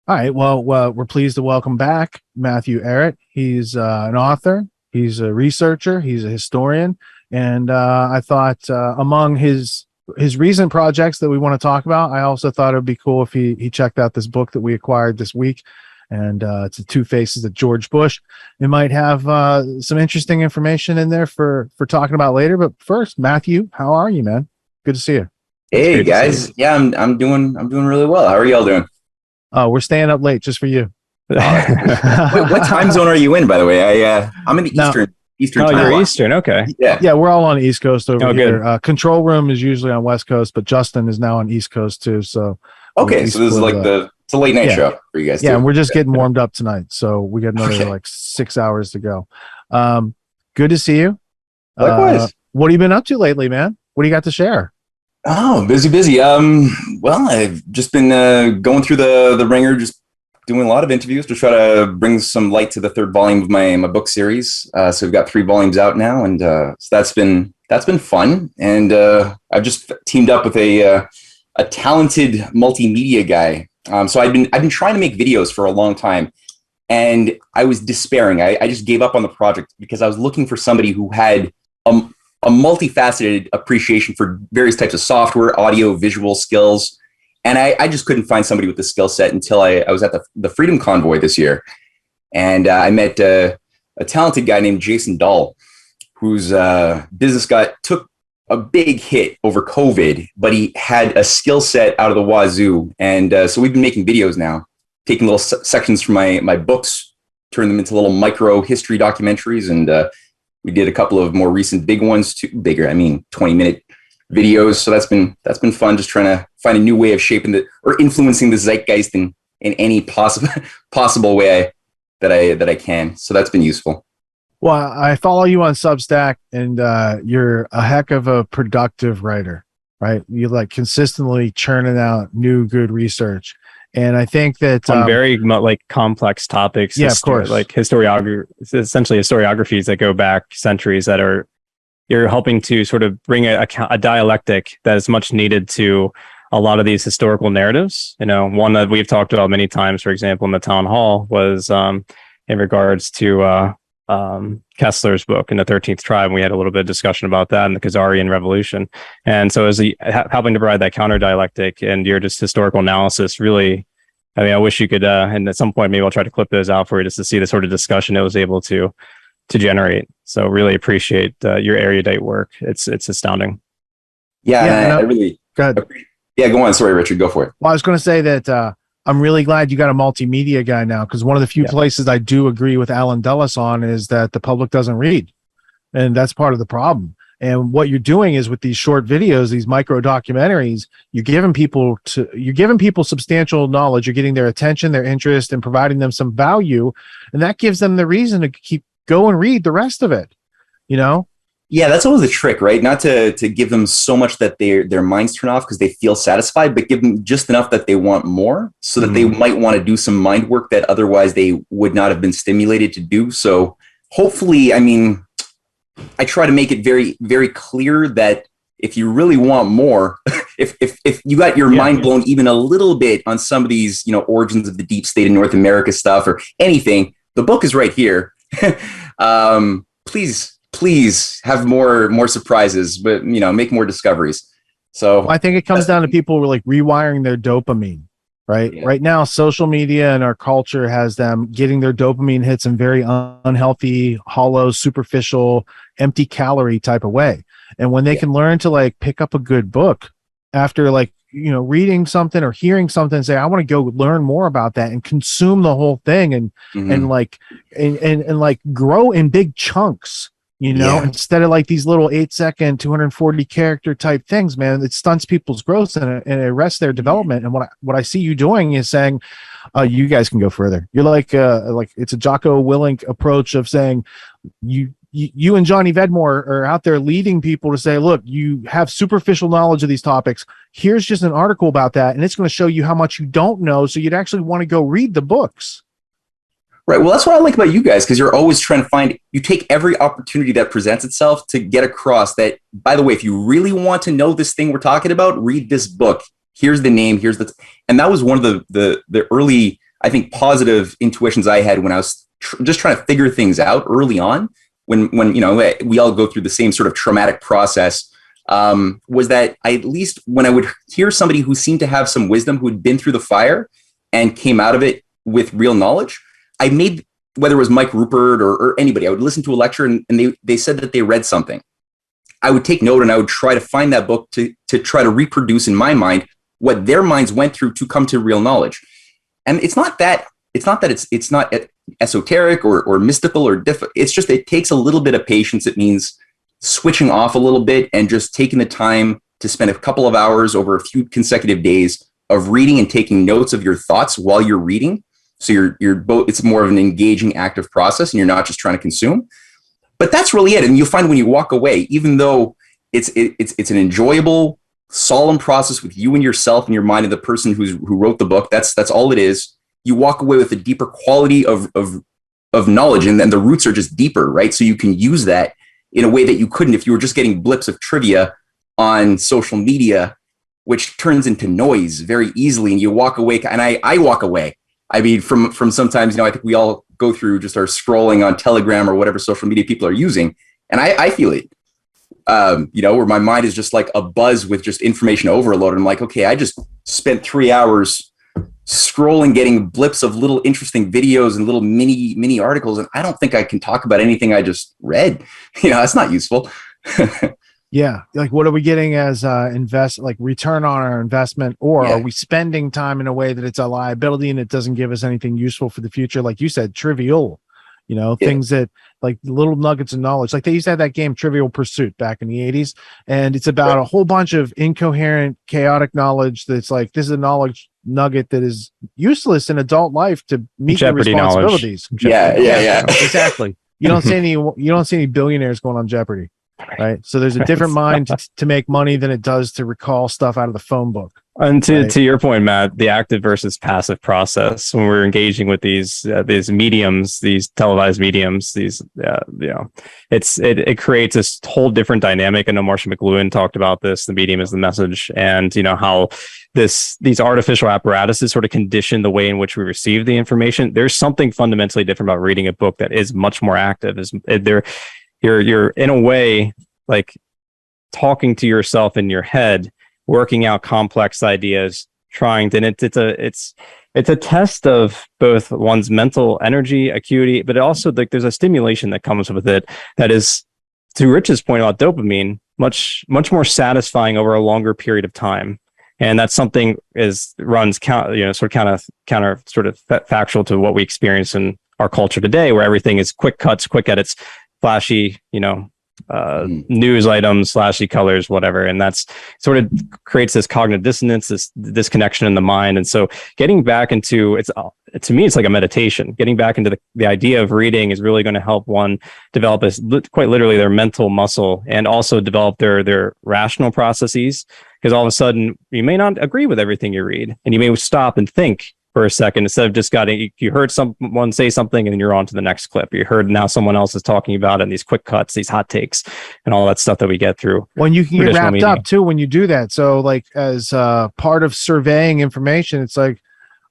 All right. Well, we're pleased to welcome back Matthew Ehret. He's an author, he's a researcher, he's a historian, and I thought among his recent projects that we want to talk about, I also thought it would be cool if he checked out this book that we acquired this week, and it's the Two Faces of George Bush. It might have some interesting information in there for talking about later. But first, Matthew, how are you, man? Good to see you. It's Hey guys, yeah, I'm doing really well. How are y'all doing? We're staying up late just for you. Wait, what time zone are you in, by the way? I'm in the No. Eastern Oh, time. you're block. Eastern. Okay. Yeah. Yeah, we're all on the East Coast over Oh, here. good. Control room is usually on West Coast, but Justin is now on East Coast too. So Okay, we so this is split like it up. it's a late night Yeah. show for you guys Yeah, too. and we're just getting warmed up tonight, so we got another Okay. like 6 hours to go. Good to see you. Likewise. What have you been up to lately, man? What do you got to share? Oh, busy. Well, I've just been going through the ringer, just doing a lot of interviews to try to bring some light to the third volume of my book series. So we've got 3 volumes out now, and so that's been fun. And I've just teamed up with a talented multimedia guy. So I've been trying to make videos for a long time, and I was despairing. I just gave up on the project because I was looking for somebody who had a, a multifaceted appreciation for various types of software, audio, visual skills. And I just couldn't find somebody with the skill set until I was at the Freedom Convoy this year. And I met a talented guy named Jason Dahl, whose business took a big hit over COVID, but he had a skill set out of the wazoo. And so we've been making videos now, taking little sections from my books, turn them into little micro history documentaries. And we did a couple of more recent big ones, too. Bigger, I mean, 20-minute videos. So that's been fun, just trying to find a new way of shaping or influencing the zeitgeist in any possible way that I can. So that's been useful. Well, I follow you on Substack, and you're a heck of a productive writer, right? You like consistently churning out new good research, and I think that On very like complex topics. Yeah, of course. Like essentially historiographies that go back centuries you're helping to sort of bring a dialectic that is much needed to a lot of these historical narratives. One that we've talked about many times, for example, in the town hall was in regards to Kessler's book in the 13th Tribe. We had a little bit of discussion about that in the Khazarian Revolution. And so as helping to provide that counter dialectic and your just historical analysis, really, I mean, I wish you could, and at some point, maybe I'll try to clip those out for you just to see the sort of discussion it was able to generate. So really appreciate your erudite work. It's astounding. Yeah, Yeah, and no, I really. go ahead. Yeah, go on. Sorry, Richard. Go for it. Well, I was going to say that I'm really glad you got a multimedia guy now, because one of the few places I do agree with Alan Dulles on is that the public doesn't read, and that's part of the problem. And what you're doing is with these short videos, these micro documentaries, you're giving people substantial knowledge. You're getting their attention, their interest, and providing them some value, and that gives them the reason to go and read the rest of it. Yeah, that's always the trick, right? Not to give them so much that their minds turn off because they feel satisfied, but give them just enough that they want more, so that they might want to do some mind work that otherwise they would not have been stimulated to do. So hopefully, I mean, I try to make it very, very clear that if you really want more, if you got your mind blown even a little bit on some of these, origins of the deep state in North America stuff or anything, the book is right here. Please have more surprises, but make more discoveries. So I think it comes down to people like rewiring their dopamine, right? Yeah. Right now, social media and our culture has them getting their dopamine hits in very unhealthy, hollow, superficial, empty calorie type of way. And when they can learn to like pick up a good book after reading something or hearing something and say, I want to go learn more about that and consume the whole thing and grow in big chunks. Instead of like these little 8-second, 240 character type things, man, it stunts people's growth and it arrests their development. And what I see you doing is saying, you guys can go further. You're like it's a Jocko Willink approach of saying you and Johnny Vedmore are out there leading people to say, look, you have superficial knowledge of these topics. Here's just an article about that. And it's going to show you how much you don't know. So you'd actually want to go read the books. Right. Well, that's what I like about you guys, because you're always trying to you take every opportunity that presents itself to get across that, by the way, if you really want to know this thing we're talking about, read this book. Here's the name. And that was one of the early I think, positive intuitions I had when I was just trying to figure things out early on, when we all go through the same sort of traumatic process, was that at least when I would hear somebody who seemed to have some wisdom, who had been through the fire and came out of it with real knowledge, I made, whether it was Mike Rupert or anybody, I would listen to a lecture and they said that they read something. I would take note and I would try to find that book to try to reproduce in my mind what their minds went through to come to real knowledge. And it's not esoteric or mystical or difficult. It's just, it takes a little bit of patience. It means switching off a little bit and just taking the time to spend a couple of hours over a few consecutive days of reading and taking notes of your thoughts while you're reading. So you're both, it's more of an engaging, active process, and you're not just trying to consume. But that's really it. And you'll find when you walk away, even though it's an enjoyable, solemn process with you and yourself and your mind and the person who wrote the book, that's all it is. You walk away with a deeper quality of knowledge, and then the roots are just deeper, right? So you can use that in a way that you couldn't if you were just getting blips of trivia on social media, which turns into noise very easily. And you walk away, and I walk away. I mean, from sometimes, I think we all go through just our scrolling on Telegram or whatever social media people are using. And I feel it, where my mind is just like a buzz with just information overload. And I'm like, okay, I just spent 3 hours scrolling, getting blips of little interesting videos and little mini articles. And I don't think I can talk about anything I just read. That's not useful. Yeah. Like, what are we getting as return on our investment, or are we spending time in a way that it's a liability and it doesn't give us anything useful for the future? Like you said, trivial, things that, like, little nuggets of knowledge. Like, they used to have that game Trivial Pursuit back in the 80s. And it's about a whole bunch of incoherent, chaotic knowledge. That's like, this is a knowledge nugget that is useless in adult life to meet your responsibilities. Yeah. Exactly. You don't see any billionaires going on Jeopardy. Right. So there's a different mind to make money than it does to recall stuff out of the phone book. And to your point, Matt, the active versus passive process, when we're engaging with these mediums, these televised mediums, it creates this whole different dynamic. I know Marcia McLuhan talked about this. The medium is the message, and how these artificial apparatuses sort of condition the way in which we receive the information. There's something fundamentally different about reading a book that is much more active. You're in a way like talking to yourself in your head, working out complex ideas, and it's a test of both one's mental energy, acuity, but also there's a stimulation that comes with it that is, to Rich's point about dopamine, much more satisfying over a longer period of time. And that's something runs factual to what we experience in our culture today, where everything is quick cuts, quick edits, flashy, news items, flashy colors, whatever. And that's sort of creates this cognitive dissonance, this disconnection in the mind. And so getting back into to me, it's like a meditation. Getting back into the idea of reading is really going to help one develop quite literally their mental muscle, and also develop their rational processes. Because all of a sudden you may not agree with everything you read, and you may stop and think for a second, instead of just you heard someone say something and then you're on to the next clip. You heard now someone else is talking about it, and these quick cuts, these hot takes, and all that stuff that we get through. When you can get wrapped up too, when you do that. So, like, as part of surveying information, it's like,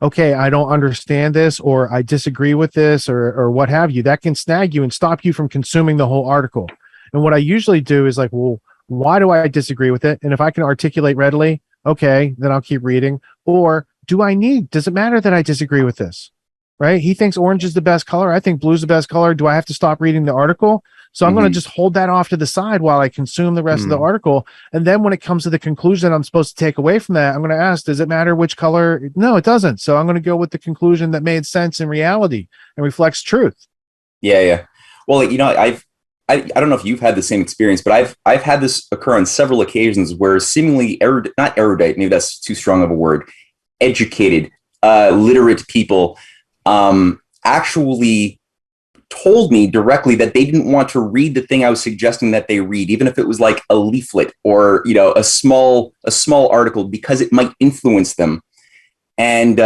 okay, I don't understand this, or I disagree with this, or what have you. That can snag you and stop you from consuming the whole article. And what I usually do is like, well, why do I disagree with it? And if I can articulate readily, okay, then I'll keep reading. Or does it matter that I disagree with this? Right? He thinks orange is the best color. I think blue is the best color. Do I have to stop reading the article? So I'm going to just hold that off to the side while I consume the rest of the article. And then when it comes to the conclusion I'm supposed to take away from that, I'm going to ask, does it matter which color? No, it doesn't. So I'm going to go with the conclusion that made sense in reality and reflects truth. Yeah. Well, I don't know if you've had the same experience, but I've had this occur on several occasions where seemingly not erudite, maybe that's too strong of a word, educated, literate people actually told me directly that they didn't want to read the thing I was suggesting that they read, even if it was like a leaflet or a small article, because it might influence them. And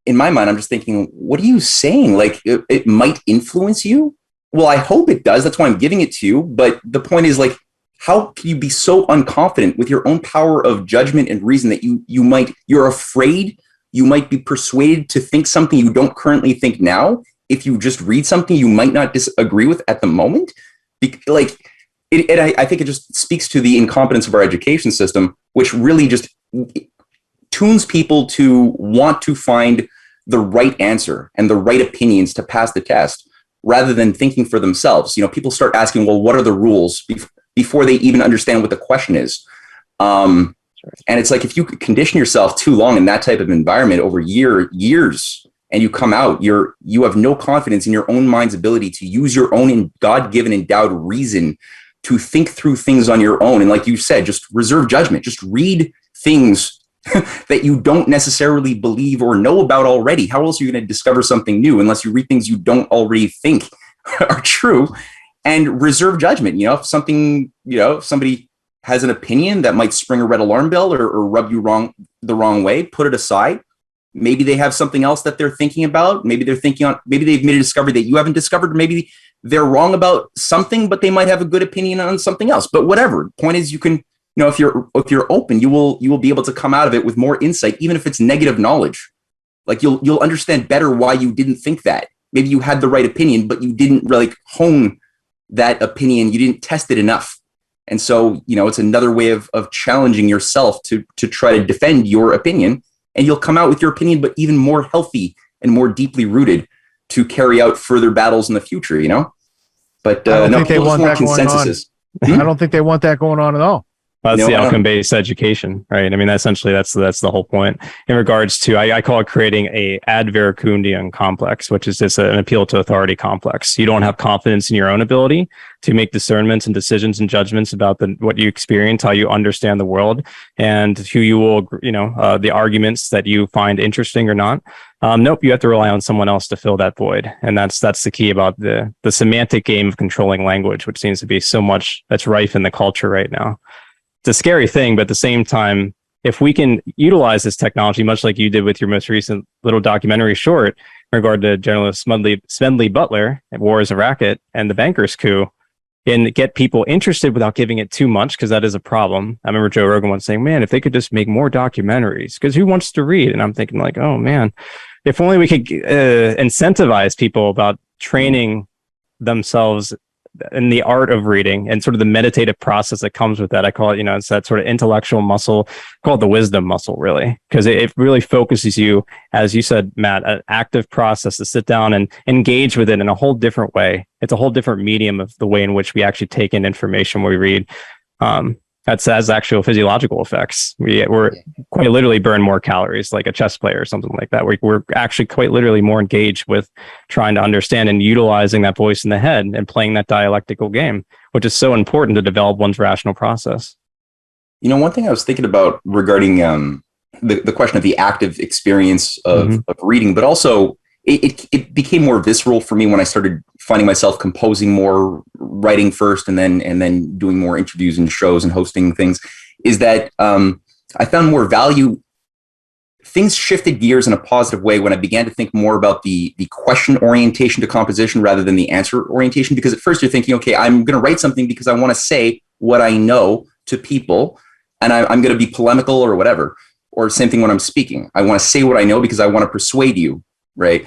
in my mind, I'm just thinking, what are you saying? Like, it might influence you? Well, I hope it does. That's why I'm giving it to you. But the point is, like, how can you be so unconfident with your own power of judgment and reason that you're afraid you might be persuaded to think something you don't currently think now. If you just read something you might not disagree with at the moment, I think it just speaks to the incompetence of our education system, which really just tunes people to want to find the right answer and the right opinions to pass the test, rather than thinking for themselves. People start asking, well, what are the rules before they even understand what the question is? And it's like, if you condition yourself too long in that type of environment over years, and you come out, you have no confidence in your own mind's ability to use your own God-given endowed reason to think through things on your own. And like you said, just reserve judgment, just read things that you don't necessarily believe or know about already. How else are you going to discover something new unless you read things you don't already think are true? And reserve judgment. If something, somebody has an opinion that might spring a red alarm bell or rub you the wrong way, put it aside. Maybe they have something else that they're thinking about. Maybe they've made a discovery that you haven't discovered. Maybe they're wrong about something, but they might have a good opinion on something else. But whatever. Point is, you can, if you're open, you will be able to come out of it with more insight, even if it's negative knowledge. Like you'll understand better why you didn't think that. Maybe you had the right opinion, but you didn't really hone that opinion. You didn't test it enough. And so, it's another way of challenging yourself to try to defend your opinion. And you'll come out with your opinion, but even more healthy and more deeply rooted to carry out further battles in the future, But I don't think they want that going on. I don't think they want that going on at all. That's the outcome-based education, right? I mean, essentially, that's the whole point. In regards to, I call it creating a ad verecundium complex, which is just an appeal to authority complex. You don't have confidence in your own ability to make discernments and decisions and judgments about what you experience, how you understand the world, and who you will, the arguments that you find interesting or not. Nope, you have to rely on someone else to fill that void, and that's the key about the semantic game of controlling language, which seems to be so much that's rife in the culture right now. It's a scary thing, but at the same time, if we can utilize this technology, much like you did with your most recent little documentary short in regard to General Smedley Butler at War is a Racket and the bankers coup, and get people interested without giving it too much, because that is a problem. I remember Joe Rogan once saying, man, if they could just make more documentaries, because who wants to read? And I'm thinking like, oh man, if only we could incentivize people about training themselves in the art of reading and sort of the meditative process that comes with that. I call it, it's that sort of intellectual muscle, I call it the wisdom muscle, really, because it really focuses you, as you said, Matt, an active process to sit down and engage with it in a whole different way. It's a whole different medium of the way in which we actually take in information when we read. That has actual physiological effects. We're quite literally burn more calories, like a chess player or something like that. We're actually quite literally more engaged with trying to understand and utilizing that voice in the head and playing that dialectical game, which is so important to develop one's rational process. One thing I was thinking about regarding the question of the active experience of reading, but also it became more visceral for me when I started finding myself composing more, writing first, and then doing more interviews and shows and hosting things, is that I found more value. Things shifted gears in a positive way when I began to think more about the question orientation to composition rather than the answer orientation. Because at first you're thinking, okay, I'm going to write something because I want to say what I know to people, and I'm going to be polemical or whatever. Or same thing when I'm speaking. I want to say what I know because I want to persuade you. Right.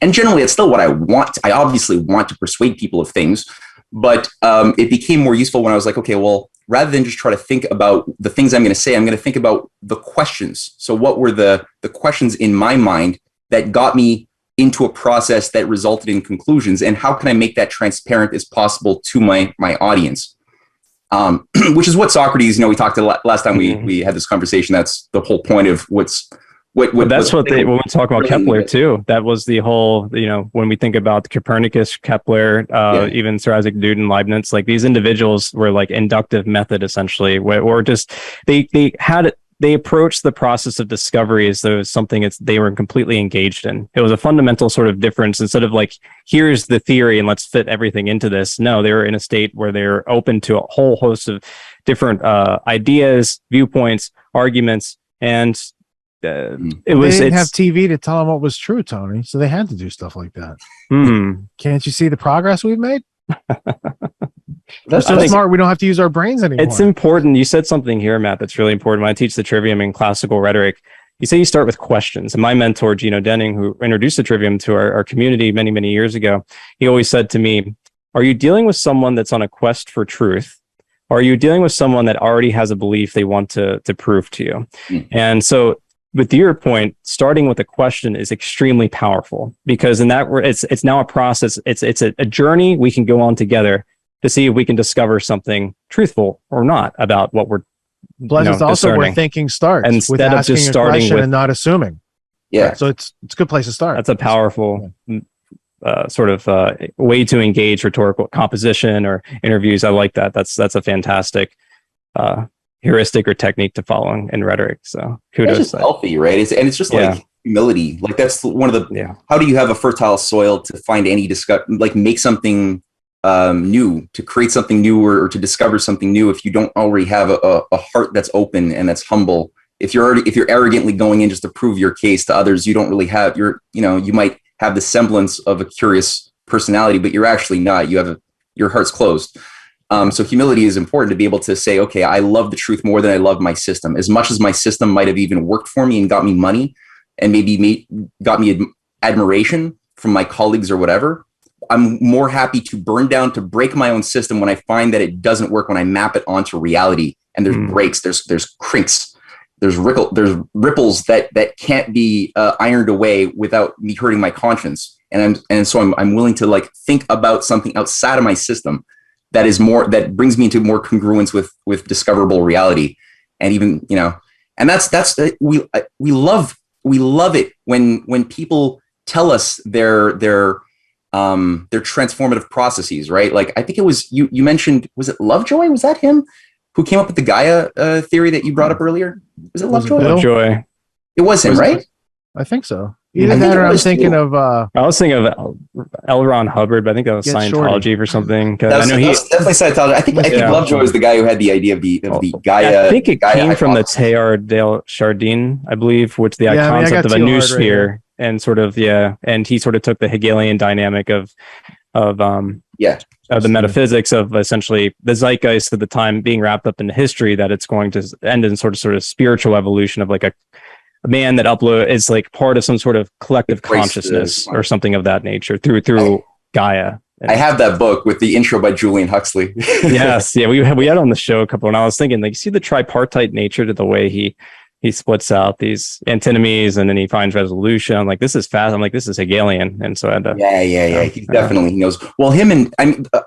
And generally, it's still what I want. I obviously want to persuade people of things, but it became more useful when I was like, okay, well, rather than just try to think about the things I'm going to say, I'm going to think about the questions. So what were the questions in my mind that got me into a process that resulted in conclusions, and how can I make that transparent as possible to my audience? Which is what Socrates, we talked last time we had this conversation. That's the whole point of when we talk about Kepler too. That was the whole, when we think about Copernicus, Kepler, even Sir Isaac Newton, Leibniz, like these individuals were like inductive method essentially, or just they approached the process of discovery as though it was something they were completely engaged in. It was a fundamental sort of difference. Instead of like, here's the theory and let's fit everything into this. No, they were in a state where they're open to a whole host of different ideas, viewpoints, arguments, and they didn't have TV to tell them what was true, Tony, so they had to do stuff like that. Can't you see the progress we've made? That's so smart. We don't have to use our brains anymore. It's important. You said something here, Matt, that's really important. When I teach the trivium in classical rhetoric, you say you start with questions. And my mentor, Gino Denning, who introduced the Trivium to our community many, many years ago, he always said to me, are you dealing with someone that's on a quest for truth? Or are you dealing with someone that already has a belief they want to prove to you? And so with your point, starting with a question is extremely powerful, because in that it's now a process. It's a journey we can go on together to see if we can discover something truthful or not about what we're Plus, it's also where thinking starts, instead with of asking just a starting question with, and not assuming. Yeah. So it's a good place to start. that's a powerful sort of way to engage rhetorical composition or interviews. I like that. That's a fantastic heuristic or technique to follow in rhetoric. So kudos. It's just healthy, right? It's just like humility. Like that's one of the. How do you have a fertile soil to find any like make something new, to create something new, or to discover something new, if you don't already have a heart that's open and that's humble? If you're arrogantly going in just to prove your case to others, you don't really have you might have the semblance of a curious personality, but you're actually not. Your heart's closed. So humility is important, to be able to say, okay, I love the truth more than I love my system. As much as my system might have even worked for me and got me money and maybe got me admiration from my colleagues or whatever, I'm more happy to burn down, to break my own system when I find that it doesn't work, when I map it onto reality and there's breaks, there's crinks, there's ripples that can't be ironed away without me hurting my conscience. And so I'm willing to like think about something outside of my system that brings me into more congruence with discoverable reality. And even, and that's we love it when people tell us their transformative processes, right? Like, I think it was you mentioned, was it Lovejoy? Was that him who came up with the Gaia theory that you brought up earlier? Was it Lovejoy? Lovejoy. It was him, right? I think so. Either that, or I'm thinking of. I was thinking of L. Ron Hubbard, but I think that was Scientology or something. I know that's definitely Scientology. I think Lovejoy was the guy who had the idea of the Gaia. I think it came from the Teilhard de Chardin, I believe, which the concept of a noosphere, and sort of and he sort of took the Hegelian dynamic of the metaphysics of essentially the zeitgeist of the time being wrapped up into history, that it's going to end in sort of spiritual evolution of like a man that is like part of some sort of collective consciousness or something of that nature through Gaia. I have that book with the intro by Julian Huxley. Yes, we had on the show a couple, and I was thinking, like, you see the tripartite nature to the way he splits out these antinomies, and then he finds resolution. I'm like, this is fast. I'm like, this is Hegelian, and so I had to. He definitely knows. Well, him and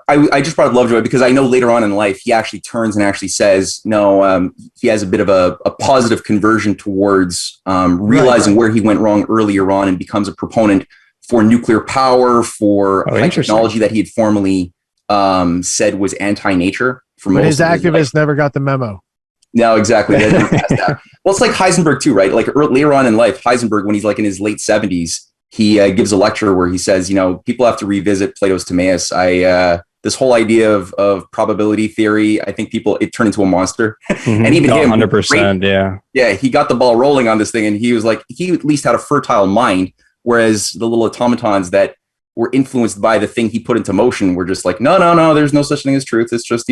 I just brought up Lovejoy because I know later on in life he actually turns and actually says no. He has a bit of a positive conversion towards realizing where he went wrong earlier on, and becomes a proponent for nuclear power, for high technology that he had formerly said was anti-nature. But his activists never got the memo. No, exactly. Well, it's like Heisenberg too, right? Like later on in life, Heisenberg, when he's like in his late 70s, he gives a lecture where he says, people have to revisit Plato's Timaeus. This whole idea of probability theory, I think it turned into a monster. And even him, 100%, he got the ball rolling on this thing, and he was like, he at least had a fertile mind, whereas the little automatons that were influenced by the thing he put into motion were just like, no, there's no such thing as truth. It's just,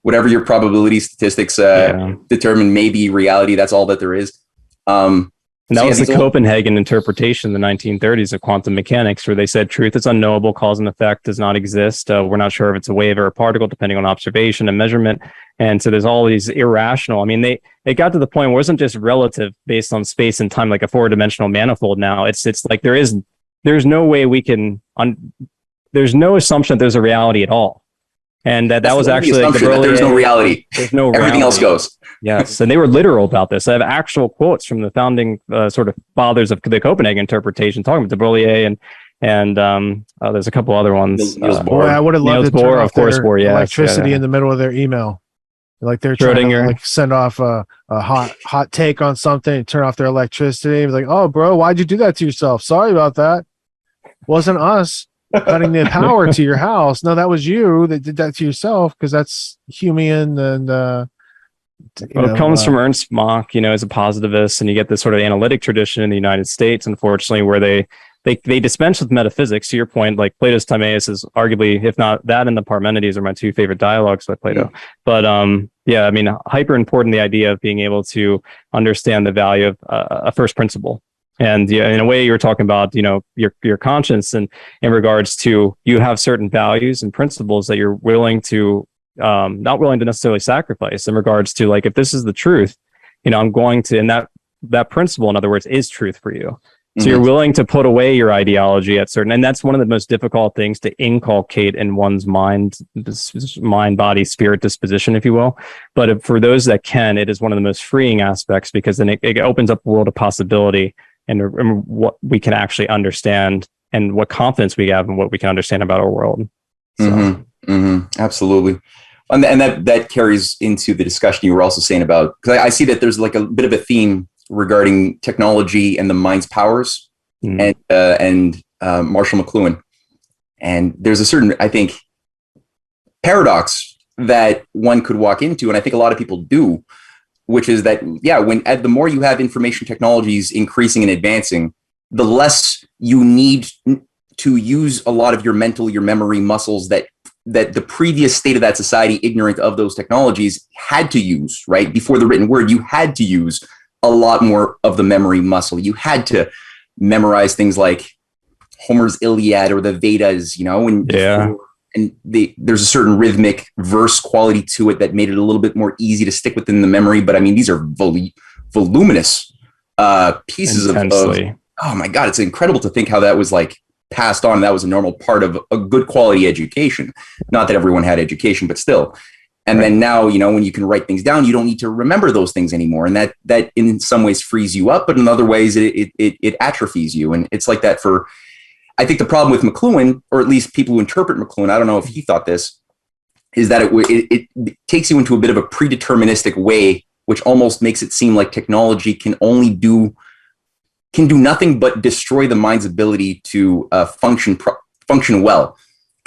whatever your probability statistics determine may be reality. That's all that there is. And that was the Copenhagen interpretation in the 1930s of quantum mechanics, where they said truth is unknowable, cause and effect does not exist. We're not sure if it's a wave or a particle, depending on observation and measurement. And so there's all these irrational. I mean, they got to the point where it wasn't just relative based on space and time, like a four-dimensional manifold. Now it's like there's no way we can. There's no assumption that there's a reality at all. And that was actually like there's no reality. There's no everything else goes. Yes, and they were literal about this. I have actual quotes from the founding sort of fathers of the Copenhagen interpretation, talking about de Broglie and there's a couple other ones. Niels Bohr. I would have loved to turn off their electricity in the middle of their email. Like they're trying to like send off a hot take on something and turn off their electricity. Like, oh, bro, why'd you do that to yourself? Sorry about that. Wasn't us cutting the power to your house. No, that was you that did that to yourself, because that's Humean and it comes from Ernst Mach, as a positivist, and you get this sort of analytic tradition in the United States, unfortunately, where they they dispense with metaphysics. To your point, like Plato's Timaeus is arguably, if not that and the Parmenides, are my two favorite dialogues by Plato. But yeah, I mean, hyper important, the idea of being able to understand the value of a first principle. And yeah, in a way, you were talking about, you know, your conscience, and in regards to, you have certain values and principles that you're willing to not willing to necessarily sacrifice, in regards to, like, if this is the truth, you know, I'm going to, and that principle, in other words, is truth for you. So you're willing to put away your ideology at certain, and that's one of the most difficult things to inculcate in one's mind, body, spirit disposition, if you will. But for those that can, it is one of the most freeing aspects, because then it opens up a world of possibility, and what we can actually understand, and what confidence we have in what we can understand about our world. So. Absolutely. And that carries into the discussion you were also saying about, because I see that there's like a bit of a theme regarding technology and the mind's powers, and Marshall McLuhan. And there's a certain, I think, paradox that one could walk into, and I think a lot of people do, which is that, yeah, the more you have information technologies increasing and advancing, the less you need to use a lot of your memory muscles that the previous state of that society, ignorant of those technologies, had to use, right? Before the written word, you had to use a lot more of the memory muscle. You had to memorize things like Homer's Iliad or the Vedas, you know, and there's a certain rhythmic verse quality to it that made it a little bit more easy to stick within the memory. But I mean, these are voluminous pieces of, oh my God, it's incredible to think how that was like passed on. That was a normal part of a good quality education. Not that everyone had education, but still. And then now, you know, when you can write things down, you don't need to remember those things anymore. And that in some ways frees you up, but in other ways it atrophies you. And it's like that for, I think the problem with McLuhan, or at least people who interpret McLuhan, I don't know if he thought this, is that it takes you into a bit of a predeterministic way, which almost makes it seem like technology can do nothing but destroy the mind's ability to function well.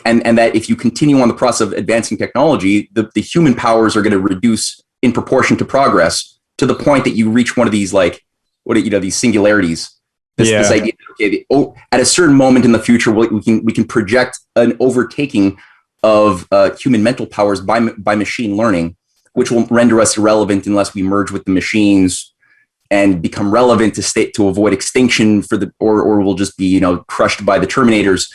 And that if you continue on the process of advancing technology, the human powers are going to reduce in proportion to progress, to the point that you reach one of these, like, these singularities. This idea that, okay, at a certain moment in the future, we can project an overtaking of human mental powers by machine learning, which will render us irrelevant unless we merge with the machines and become relevant to avoid extinction or we'll just be, you know, crushed by the Terminators.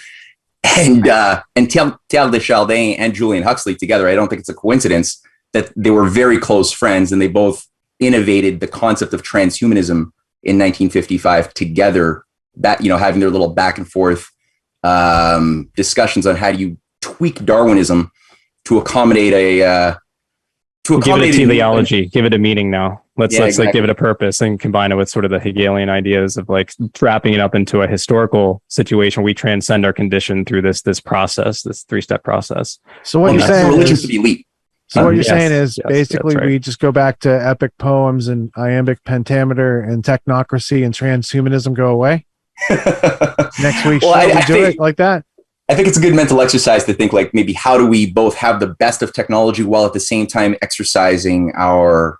And Teilhard de Chardin and Julian Huxley together, I don't think it's a coincidence that they were very close friends, and they both innovated the concept of transhumanism in 1955 together, that, you know, having their little back and forth discussions on how do you tweak Darwinism to accommodate give it a teleology, give it a meaning now. Let's exactly. Like give it a purpose and combine it with sort of the Hegelian ideas of like wrapping it up into a historical situation. We transcend our condition through this process, this 3-step process. So what you're saying religion for the elite. So what you're saying is basically we just go back to epic poems and iambic pentameter, and technocracy and transhumanism go away. Next week, we do it like that. I think it's a good mental exercise to think, like, maybe how do we both have the best of technology while at the same time exercising our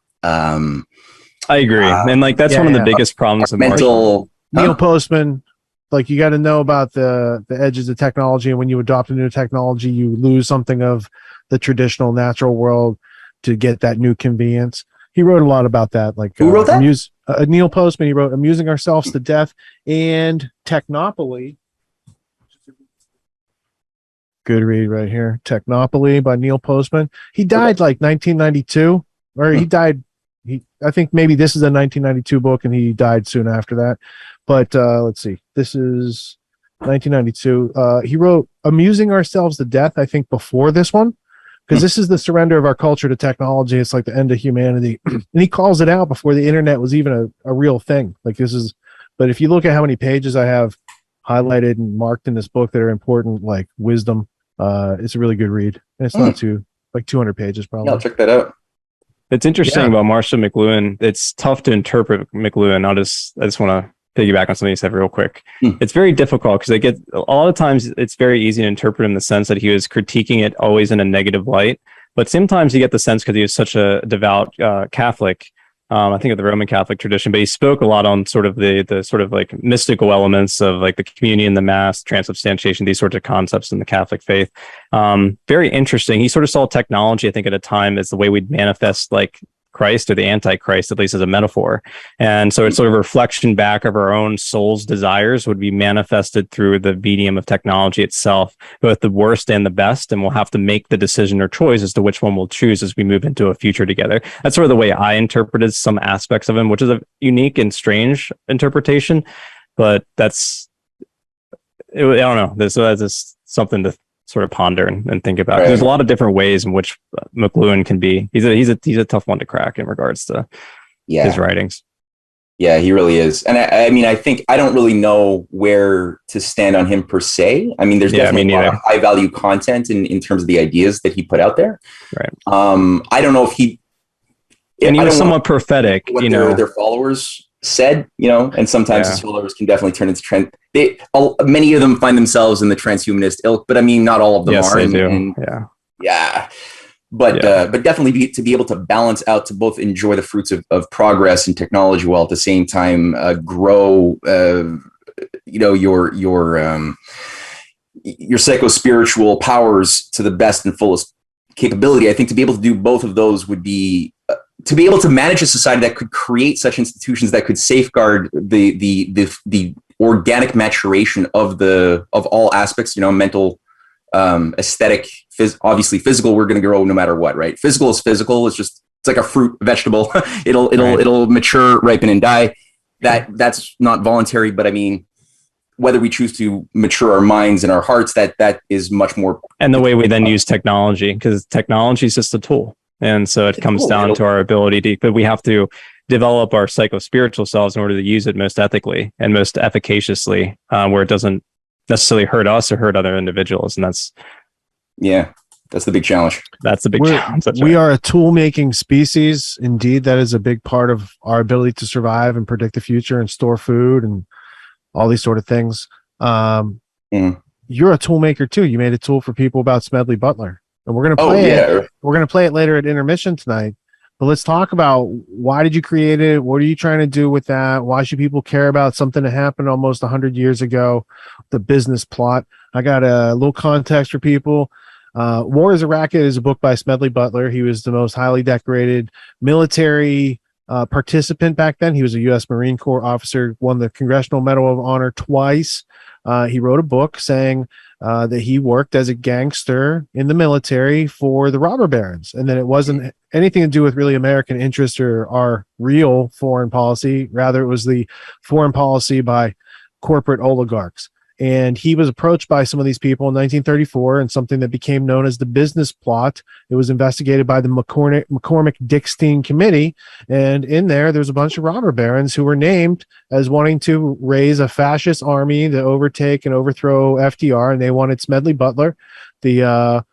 I agree. And like that's one of the biggest problems of mental Neil Postman, like, you got to know about the edges of technology, and when you adopt a new technology, you lose something of the traditional natural world to get that new convenience. He wrote a lot about that. Like, who wrote that? Neil Postman. He wrote Amusing Ourselves to Death and Technopoly. Good read right here. Technopoly by Neil Postman. He died like 1992, or he died. I think maybe this is a 1992 book, and he died soon after that. But let's see. This is 1992. He wrote Amusing Ourselves to Death, I think, before this one, because this is the surrender of our culture to technology. It's like the end of humanity. And he calls it out before the internet was even a real thing. Like, this is, but if you look at how many pages I have highlighted and marked in this book that are important, like wisdom, it's a really good read. And it's not like 200 pages probably. Yeah, I'll check that out. It's interesting about Marshall McLuhan. It's tough to interpret McLuhan. I just want to piggyback on something you said real quick. It's very difficult because a lot of times it's very easy to interpret in the sense that he was critiquing it always in a negative light. But sometimes you get the sense, because he was such a devout Catholic, I think of the Roman Catholic tradition, but he spoke a lot on sort of the sort of like mystical elements of like the communion, the mass, transubstantiation, these sorts of concepts in the Catholic faith. Very interesting. He sort of saw technology, I think, at a time as the way we'd manifest like Christ or the Antichrist, at least as a metaphor. And so it's sort of a reflection back of our own soul's desires would be manifested through the medium of technology itself, both the worst and the best. And we'll have to make the decision or choice as to which one we'll choose as we move into a future together. That's sort of the way I interpreted some aspects of him, which is a unique and strange interpretation. But I don't know. That's something to sort of ponder and think about. Right. There's a lot of different ways in which McLuhan can be. He's a tough one to crack in regards to his writings. Yeah, he really is. And I mean, I think I don't really know where to stand on him per se. I mean, there's definitely a lot of high value content in terms of the ideas that he put out there. Right. I don't know if he was somewhat prophetic, what their followers said, and sometimes his followers can definitely turn into trend. Many of them find themselves in the transhumanist ilk, but I mean, not all of them are. They do. But definitely to be able to balance out, to both enjoy the fruits of progress and technology while at the same time grow, your psycho-spiritual powers to the best and fullest capability. I think to be able to do both of those would be to be able to manage a society that could create such institutions that could safeguard the organic maturation of all aspects, mental, aesthetic, obviously physical. We're going to grow no matter what, right? Physical is physical. It's like a fruit, vegetable. it'll mature, ripen, and die. That's not voluntary, but I mean, whether we choose to mature our minds and our hearts, that is much more. And the way we then use technology, because technology is just a tool. And so it comes down to our ability but we have to develop our psycho-spiritual selves in order to use it most ethically and most efficaciously, where it doesn't necessarily hurt us or hurt other individuals. And that's the big challenge. That's the big challenge. We are a tool-making species. Indeed, that is a big part of our ability to survive and predict the future and store food and all these sort of things. You're a tool maker too. You made a tool for people about Smedley Butler. And we're going to play it. We're going to play it later at intermission tonight. But let's talk about, why did you create it? What are you trying to do with that? Why should people care about something that happened almost 100 years ago? The business plot. I got a little context for people. War is a Racket is a book by Smedley Butler. He was the most highly decorated military participant back then. He was a U.S. Marine Corps officer, won the Congressional Medal of Honor twice. He wrote a book saying that he worked as a gangster in the military for the robber barons, and that it wasn't anything to do with really American interest or our real foreign policy. Rather, it was the foreign policy by corporate oligarchs. And he was approached by some of these people in 1934 and something that became known as the business plot. It was investigated by the McCormick-Dickstein Committee. And in there's a bunch of robber barons who were named as wanting to raise a fascist army to overtake and overthrow FDR. And they wanted Smedley Butler, the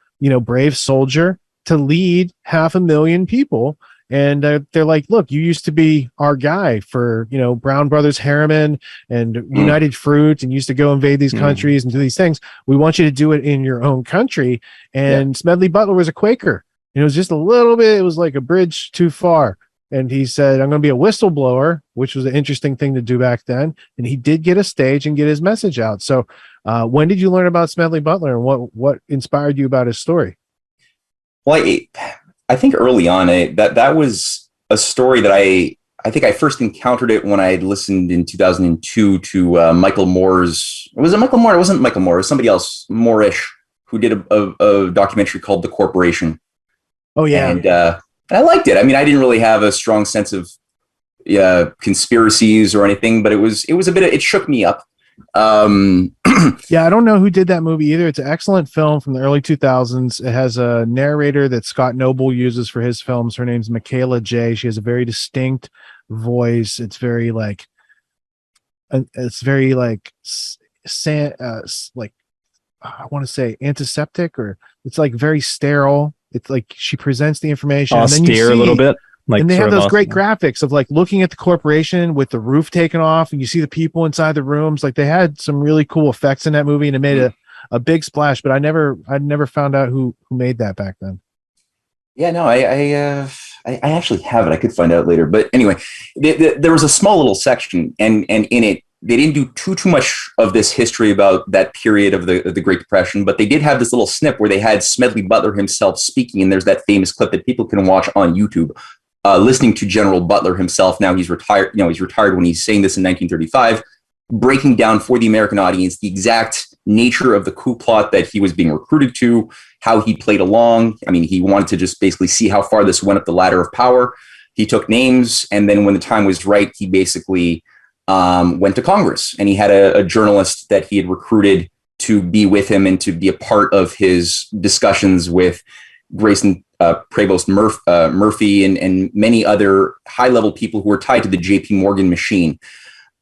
brave soldier, to lead 500,000 people. And they're like, look, you used to be our guy for, Brown Brothers Harriman and United Fruit, and used to go invade these countries and do these things. We want you to do it in your own country. And Smedley Butler was a Quaker. It was just a little bit, it was like a bridge too far. And he said, I'm going to be a whistleblower, which was an interesting thing to do back then. And he did get a stage and get his message out. So when did you learn about Smedley Butler, and what inspired you about his story? Well, I think early on that was a story that I think I first encountered it when I listened in 2002 to Michael Moore's. Was it Michael Moore? It wasn't Michael Moore. It was somebody else, Moore-ish, who did a documentary called The Corporation. Oh yeah, and I liked it. I mean, I didn't really have a strong sense of conspiracies or anything, but it was a bit. It shook me up. Yeah, I don't know who did that movie either. It's an excellent film from the early 2000s. It has a narrator that Scott Noble uses for his films. Her name's Michaela J. She has a very distinct voice. It's very like I want to say antiseptic, or it's like very sterile. It's like she presents the information austere, and then you see, a little bit. And they have those great graphics of like looking at the corporation with the roof taken off, and you see the people inside the rooms. Like, they had some really cool effects in that movie, and it made a big splash. But I never found out who made that back then. Yeah, no, I actually have it. I could find out later. But anyway, there was a small little section, and in it, they didn't do too much of this history about that period of the Great Depression, but they did have this little snip where they had Smedley Butler himself speaking, and there's that famous clip that people can watch on YouTube, listening to General Butler himself. Now he's retired. He's retired when he's saying this in 1935, breaking down for the American audience the exact nature of the coup plot that he was being recruited to, how he played along. I mean, he wanted to just basically see how far this went up the ladder of power. He took names, and then when the time was right, he basically went to Congress, and he had a journalist that he had recruited to be with him and to be a part of his discussions with Grayson Prevost Murphy and many other high-level people who were tied to the J.P. Morgan machine.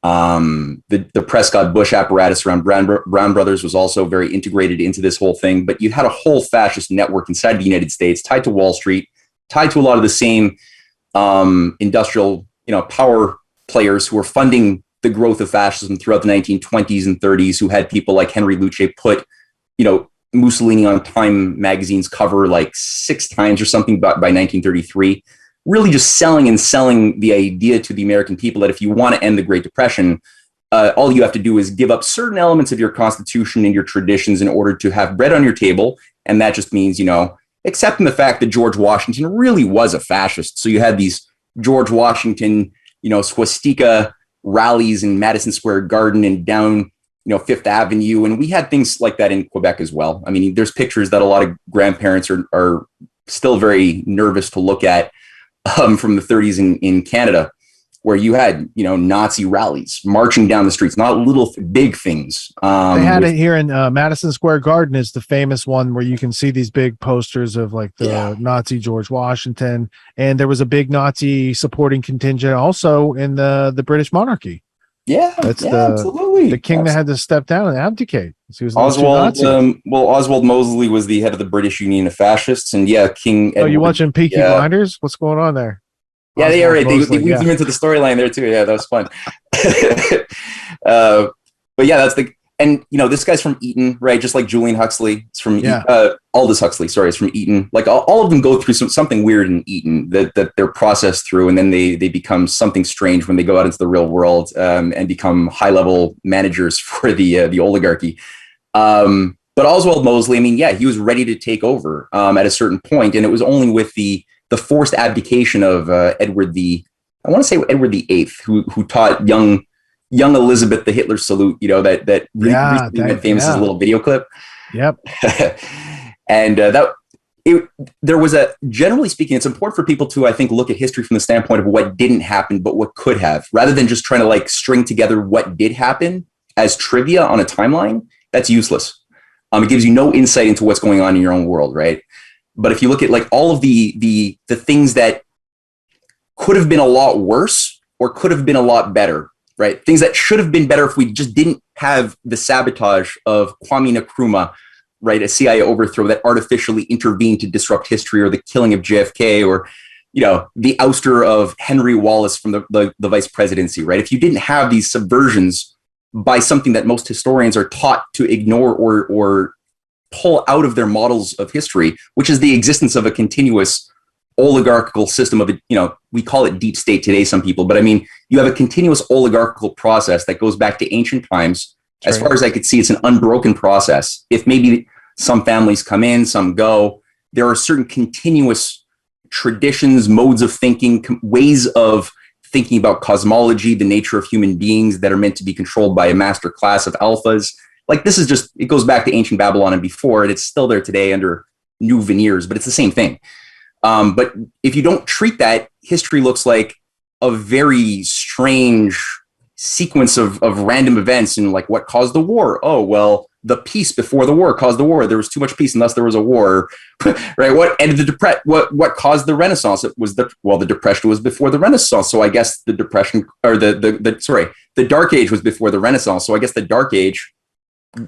The Prescott Bush apparatus around Brown Brothers was also very integrated into this whole thing, but you had a whole fascist network inside the United States tied to Wall Street, tied to a lot of the same industrial, power players who were funding the growth of fascism throughout the 1920s and 30s, who had people like Henry Luce put, Mussolini on Time magazine's cover like 6 times or something by 1933, really just selling the idea to the American people that if you want to end the Great Depression, all you have to do is give up certain elements of your constitution and your traditions in order to have bread on your table. And that just means, accepting the fact that George Washington really was a fascist. So you had these George Washington, swastika rallies in Madison Square Garden and down, Fifth Avenue. And we had things like that in Quebec as well. I mean, there's pictures that a lot of grandparents are still very nervous to look at from the 30s in Canada, where you had, Nazi rallies marching down the streets, not big things. They had it here in Madison Square Garden is the famous one where you can see these big posters of like the Nazi George Washington. And there was a big Nazi supporting contingent also in the British monarchy. Yeah, absolutely. The king that had to step down and abdicate. He was Oswald Mosley was the head of the British Union of Fascists, and King Edward. Oh, you watching Peaky Blinders? What's going on there? Yeah, they are right. They weaved them into the storyline there too. Yeah, that was fun. But yeah, this guy's from Eton, right? Just like Julian Huxley. It's from Aldous Huxley. Sorry, it's from Eton. Like all of them go through something weird in Eton that they're processed through, and then they become something strange when they go out into the real world and become high level managers for the oligarchy. But Oswald Mosley, he was ready to take over at a certain point, and it was only with the forced abdication of Edward the Eighth, who taught young Elizabeth the Hitler salute, that recently went famous as a little video clip. Yep. And there was generally speaking, it's important for people to, I think, look at history from the standpoint of what didn't happen, but what could have, rather than just trying to like string together what did happen as trivia on a timeline. That's useless. It gives you no insight into what's going on in your own world, right? But if you look at like all of the things that could have been a lot worse or could have been a lot better, right? Things that should have been better if we just didn't have the sabotage of Kwame Nkrumah, right? A CIA overthrow that artificially intervened to disrupt history, or the killing of JFK, or, the ouster of Henry Wallace from the vice presidency, right? If you didn't have these subversions by something that most historians are taught to ignore or pull out of their models of history, which is the existence of a continuous oligarchical system of we call it deep state today, some people, but you have a continuous oligarchical process that goes back to ancient times. As far as I could see, it's an unbroken process. If maybe some families come in, some go, there are certain continuous traditions, modes of thinking, ways of thinking about cosmology, the nature of human beings that are meant to be controlled by a master class of alphas. Like this is it goes back to ancient Babylon and before, and it's still there today under new veneers, but it's the same thing. But if you don't treat that, history looks like a very strange sequence of random events, and like what caused the war? Oh, well, the peace before the war caused the war. There was too much peace, and thus there was a war, right? What ended the depression? What caused the Renaissance? It was the Depression was before the Renaissance, so I guess the Depression, or the Dark Age was before the Renaissance, so I guess the Dark Age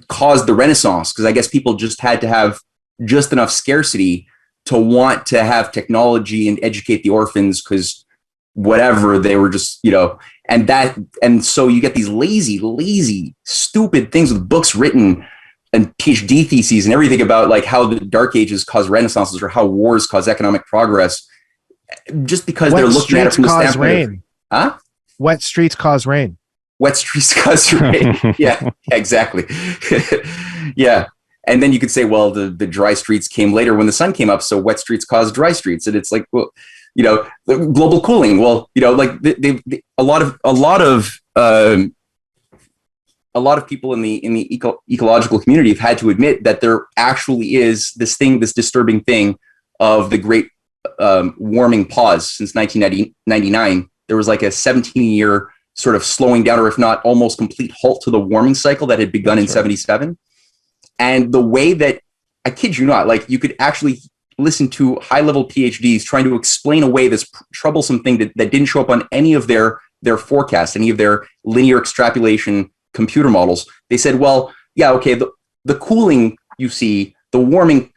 caused the Renaissance, because I guess people just had to have just enough scarcity to want to have technology and educate the orphans, because whatever, they were just, and so you get these lazy, stupid things with books written and PhD theses and everything about like how the Dark Ages cause Renaissances or how wars cause economic progress. just because Wet they're looking at it streets from the cause standpoint of, rain. huh? Wet streets cause rain. Wet streets cause rain. Yeah, exactly. Yeah. And then you could say, well, the dry streets came later when the sun came up, so wet streets caused dry streets. And it's like, well, global cooling. Well, like a lot of people in the ecological community have had to admit that there actually is this disturbing thing of the great warming pause since 1999. There was like a 17-year sort of slowing down, or if not almost complete halt to the warming cycle that had begun in 77. And the way that, I kid you not, like you could actually listen to high-level PhDs trying to explain away this troublesome thing that didn't show up on any of their forecasts, any of their linear extrapolation computer models. They said, well, yeah, okay, the cooling you see, the warming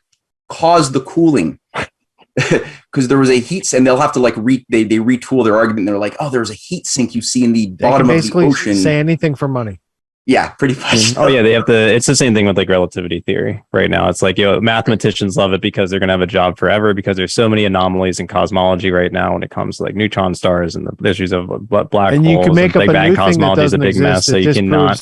caused the cooling because there was a heat, and they'll have to like they retool their argument. And they're like, oh, there's a heat sink you see in the bottom of the ocean. Say anything for money. Yeah, pretty much. Oh yeah, it's the same thing with like relativity theory right now. It's like, mathematicians love it because they're going to have a job forever because there's so many anomalies in cosmology right now when it comes to like neutron stars and the issues of black holes. And you can make up Big a Bang new thing that cosmology is a doesn't big mess, exist. so you cannot.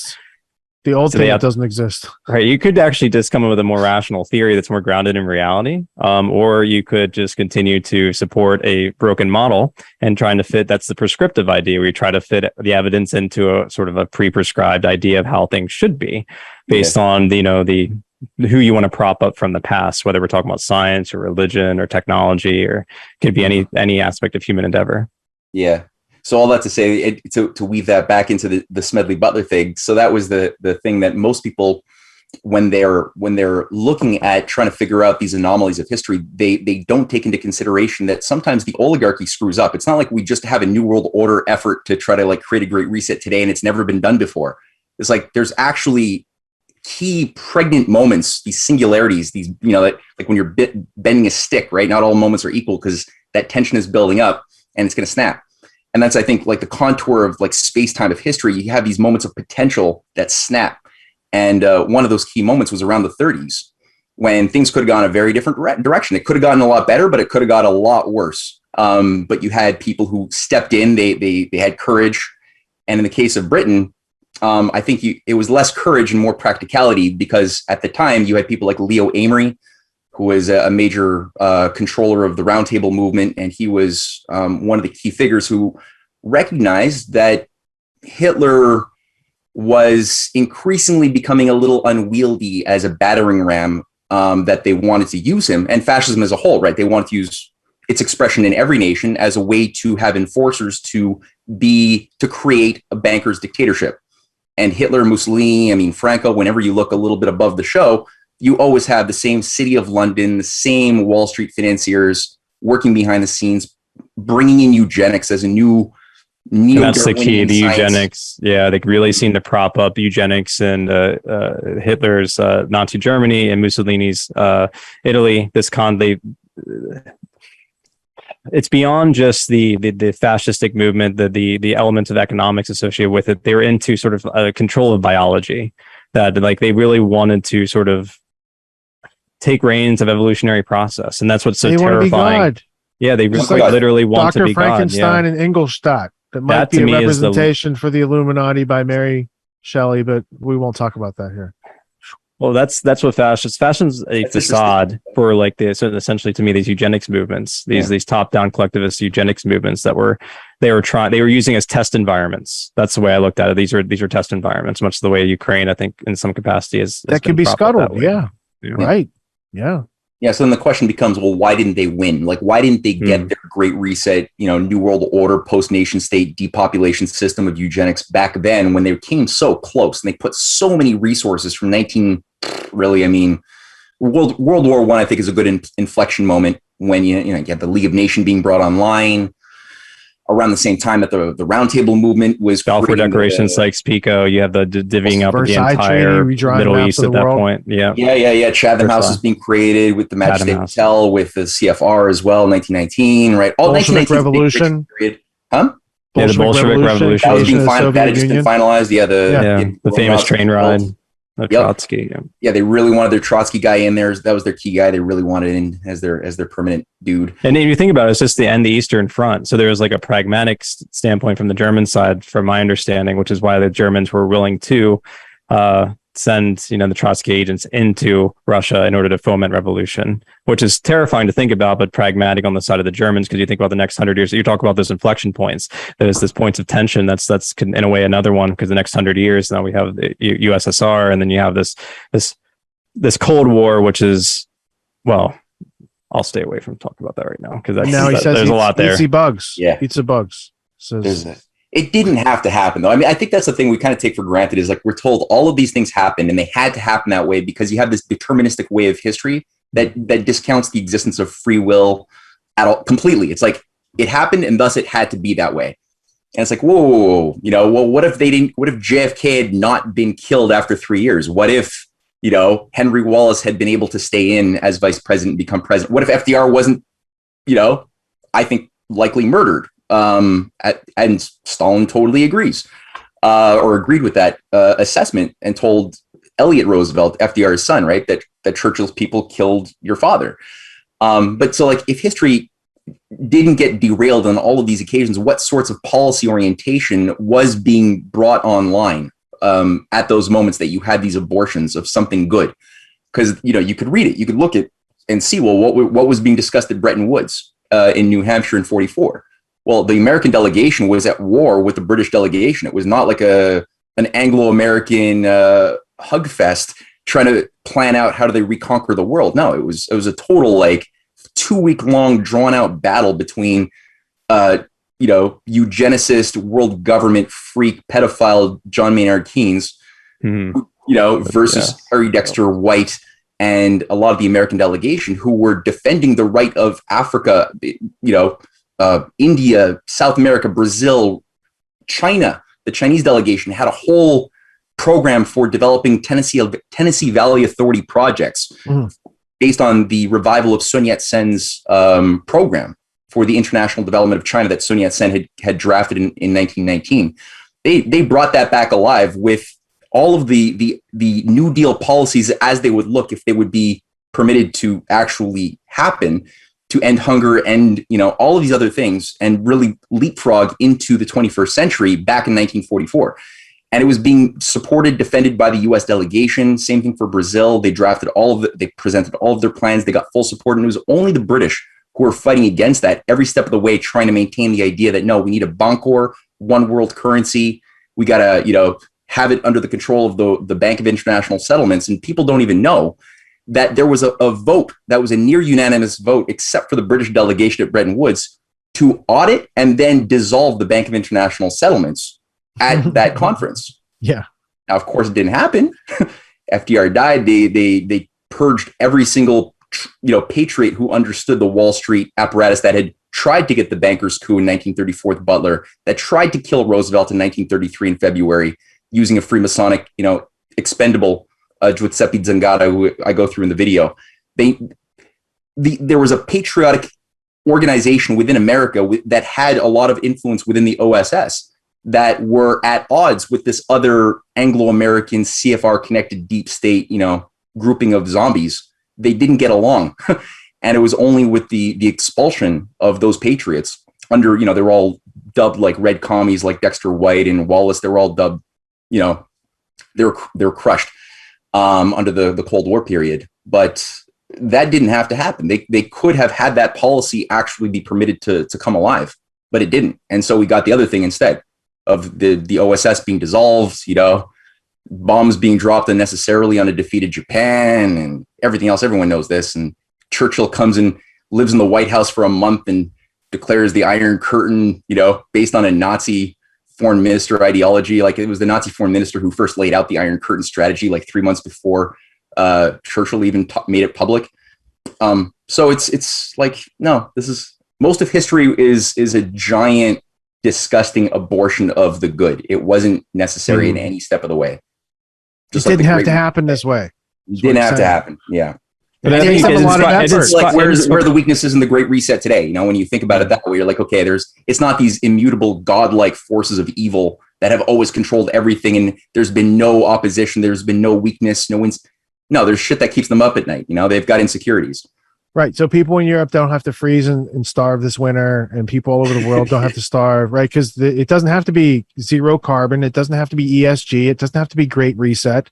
The old thing that doesn't exist. Right. You could actually just come up with a more rational theory that's more grounded in reality. Or you could just continue to support a broken model and trying to fit, that's the prescriptive idea where you try to fit the evidence into a sort of a pre-prescribed idea of how things should be based on, the who you want to prop up from the past, whether we're talking about science or religion or technology, or it could be any aspect of human endeavor. Yeah. So all that to say, to weave that back into the Smedley Butler thing. So that was the thing that most people, when they're looking at trying to figure out these anomalies of history, they don't take into consideration that sometimes the oligarchy screws up. It's not like we just have a new world order effort to try to like create a great reset today, and it's never been done before. It's like there's actually key pregnant moments, these singularities, these like when you're bending a stick, right? Not all moments are equal because that tension is building up and it's going to snap. And that's, I think, like the contour of like space-time of history. You have these moments of potential that snap. And one of those key moments was around the 30s when things could have gone a very different direction. It could have gotten a lot better, but it could have got a lot worse. But you had people who stepped in. They had courage. And in the case of Britain, I think it was less courage and more practicality, because at the time you had people like Leo Amery, who was a major controller of the Round Table movement. And he was one of the key figures who recognized that Hitler was increasingly becoming a little unwieldy as a battering ram, that they wanted to use him, and fascism as a whole, right? They wanted to use its expression in every nation as a way to have enforcers to create a banker's dictatorship. And Hitler, Mussolini, Franco, whenever you look a little bit above the show, you always have the same City of London, the same Wall Street financiers working behind the scenes, bringing in eugenics as a new that's the key, the eugenics. Yeah, they really seem to prop up eugenics in Hitler's Nazi Germany and Mussolini's Italy. It's beyond just the fascistic movement, the elements of economics associated with it. They were into sort of control of biology, that like they really wanted to sort of take reins of evolutionary process, and that's what's so terrifying. Yeah, they quite literally want to be Dr. Frankenstein God. and Ingolstadt. That might be a representation for the Illuminati by Mary Shelley, but we won't talk about that here. Well, that's what fashion's a facade for like essentially to me these eugenics movements, these top-down collectivist eugenics movements they were using as test environments. That's the way I looked at it. These are test environments, much the way Ukraine, I think, in some capacity is that could be scuttled. Yeah. Right. Yeah. Yeah. So then the question becomes, well, why didn't they win? Like, why didn't they get their great reset, New World Order, post-nation state, depopulation system of eugenics back then when they came so close and they put so many resources from World War I think is a good inflection moment when you had the League of Nations being brought online around the same time that the Round Table movement was Balfour Declaration, Sykes-Picot. You have the divvying up of the entire Middle East at that point. Yeah. Chatham House is being created with the Majestic Hotel, with the CFR as well, 1919, right? All Bolshevik Revolution. The Bolshevik Revolution. That had just been finalized. The famous train ride. Trotsky. Yeah, they really wanted their Trotsky guy in there. That was their key guy. They really wanted in as their permanent dude. And if you think about it, it's just the end the Eastern Front. So there was like a pragmatic standpoint from the German side, from my understanding, which is why the Germans were willing to send the Trotsky agents into Russia in order to foment revolution, which is terrifying to think about, but pragmatic on the side of the Germans, because you think about the next 100 years. You talk about those inflection points. There's this points of tension. That's in a way another one, because the next 100 years now we have the USSR, and then you have this Cold War, which is, well, I'll stay away from talking about that right now, because there's a lot there. Eats bugs. Yeah, eats bugs. Says, it didn't have to happen, though. I mean, I think that's the thing we kind of take for granted, is like we're told all of these things happened and they had to happen that way because you have this deterministic way of history that discounts the existence of free will at all completely. It's like it happened and thus it had to be that way. And it's like, whoa, well, what if JFK had not been killed after 3 years? What if, Henry Wallace had been able to stay in as vice president and become president? What if FDR wasn't, I think likely murdered? And Stalin totally agrees, or agreed with that assessment, and told Elliot Roosevelt, FDR's son, right, that Churchill's people killed your father. But so, like, if history didn't get derailed on all of these occasions, what sorts of policy orientation was being brought online at those moments that you had these abortions of something good? Because you could read it, you could look at and see, well, what was being discussed at Bretton Woods in New Hampshire in '44. Well, the American delegation was at war with the British delegation. It was not like an Anglo-American hug fest trying to plan out how do they reconquer the world. No, it was a total 2-week long drawn out battle between eugenicist, world government freak, pedophile John Maynard Keynes, versus Harry Dexter White and a lot of the American delegation, who were defending the right of Africa, India, South America, Brazil, China. The Chinese delegation had a whole program for developing Tennessee Valley Authority projects based on the revival of Sun Yat-sen's program for the international development of China that Sun Yat-sen had drafted in 1919. They brought that back alive with all of the New Deal policies as they would look if they would be permitted to actually happen, to end hunger and all of these other things, and really leapfrog into the 21st century back in 1944. And it was being supported, defended by the U.S. delegation. Same thing for Brazil. They drafted they presented all of their plans. They got full support, and it was only the British who were fighting against that every step of the way, trying to maintain the idea that no, we need a Bancor, one world currency. We got to have it under the control of the Bank of International Settlements. And people don't even know that there was a vote that was a near unanimous vote, except for the British delegation at Bretton Woods, to audit and then dissolve the Bank of International Settlements at that conference. Yeah. Now, of course, it didn't happen. FDR died. They purged every single patriot who understood the Wall Street apparatus that had tried to get the bankers' coup in 1934 with Butler, that tried to kill Roosevelt in 1933 in February using a Freemasonic, expendable Giuseppe Zangara, who I go through in the video. There was a patriotic organization within America that had a lot of influence within the OSS that were at odds with this other Anglo-American CFR-connected deep state, grouping of zombies. They didn't get along. And it was only with the expulsion of those patriots under, they were all dubbed like red commies, like Dexter White and Wallace. They were all dubbed, they were crushed under the Cold War period. But that didn't have to happen. They could have had that policy actually be permitted to come alive, but it didn't. And so we got the other thing instead of the OSS being dissolved, bombs being dropped unnecessarily on a defeated Japan and everything else. Everyone knows this. And Churchill comes and lives in the White House for a month and declares the Iron Curtain, based on a Nazi foreign minister ideology. Like, it was the Nazi foreign minister who first laid out the Iron Curtain strategy like 3 months before Churchill even made it public. So it's like, no, this is, most of history is a giant, disgusting abortion of the good. It wasn't necessary in any step of the way. It didn't have to happen this way. It didn't have to happen. Yeah. But I think it's a lot of effort. It's like where are the weaknesses in the Great Reset today? When you think about it that way, you're like, okay, it's not these immutable godlike forces of evil that have always controlled everything, and there's been no opposition, there's been no weakness, no, there's shit that keeps them up at night. They've got insecurities. Right. So people in Europe don't have to freeze and starve this winter, and people all over the world don't have to starve, right? Because it doesn't have to be zero carbon. It doesn't have to be ESG. It doesn't have to be Great Reset.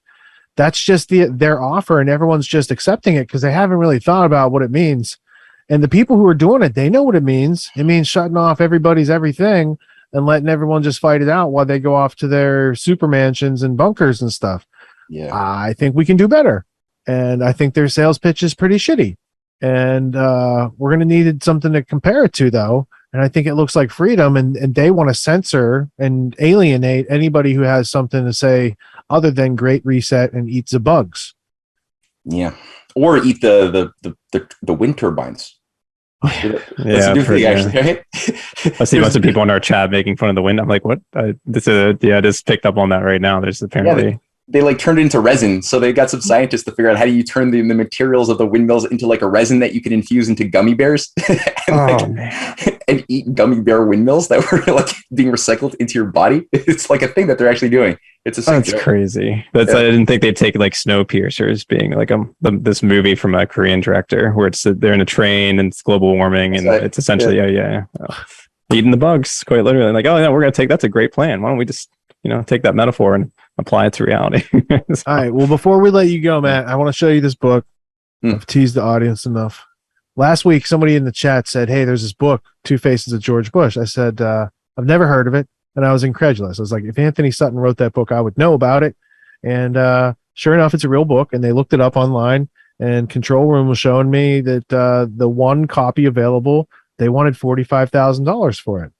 That's just their offer, and everyone's just accepting it because they haven't really thought about what it means. And the people who are doing it, they know what it means. It means shutting off everybody's everything and letting everyone just fight it out while they go off to their super mansions and bunkers and stuff. Yeah. I think we can do better. And I think their sales pitch is pretty shitty. And we're going to need something to compare it to, though. And I think it looks like freedom, and they want to censor and alienate anybody who has something to say other than Great Reset and eat the bugs. Yeah. Or eat the wind turbines. Yeah, actually, right? I see a bunch of people in our chat making fun of the wind. I'm like, what? I just picked up on that right now. There's apparently... They like turned it into resin. So they got some scientists to figure out how do you turn the materials of the windmills into like a resin that you can infuse into gummy bears and eat gummy bear windmills that were like being recycled into your body. It's like a thing that they're actually doing. That's crazy. I didn't think they'd take like Snowpiercer being like this movie from a Korean director where they're in a train and it's global warming and it's essentially eating the bugs quite literally. Like, oh no, we're gonna take that's a great plan. Why don't we just take that metaphor and apply it to reality? So. All right. Well, before we let you go, Matt, I want to show you this book. I've teased the audience enough. Last week, somebody in the chat said, "Hey, there's this book, Two Faces of George Bush." I said, "I've never heard of it," and I was incredulous. I was like, "If Anthony Sutton wrote that book, I would know about it." And sure enough, it's a real book. And they looked it up online, and Control Room was showing me that the one copy available, they wanted $45,000 for it.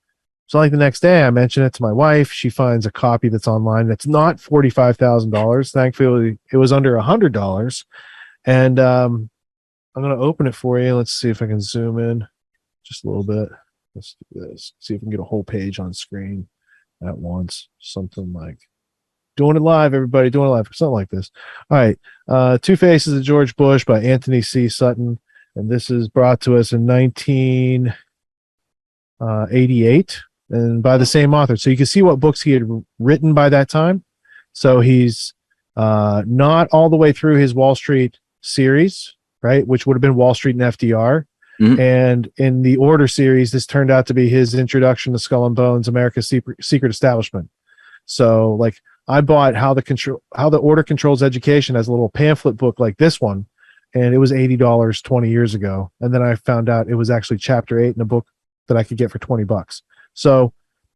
So like the next day I mentioned it to my wife. She finds a copy that's online that's not $45,000. Thankfully it was under $100. And I'm going to open it for you. Let's see if I can zoom in just a little bit. Let's do this. See if we can get a whole page on screen at once. Something like doing it live, everybody, doing it live, something like this. All right. Two Faces of George Bush by Anthony C. Sutton. And this is brought to us in 1988. And by the same author. So you can see what books he had written by that time. So he's not all the way through his Wall Street series, right? Which would have been Wall Street and FDR. Mm-hmm. And in the Order series, this turned out to be his introduction to Skull and Bones, America's Secret Establishment. So like I bought How the Order Controls Education as a little pamphlet book like this one. And it was $80 20 years ago. And then I found out it was actually chapter 8 in a book that I could get for $20. So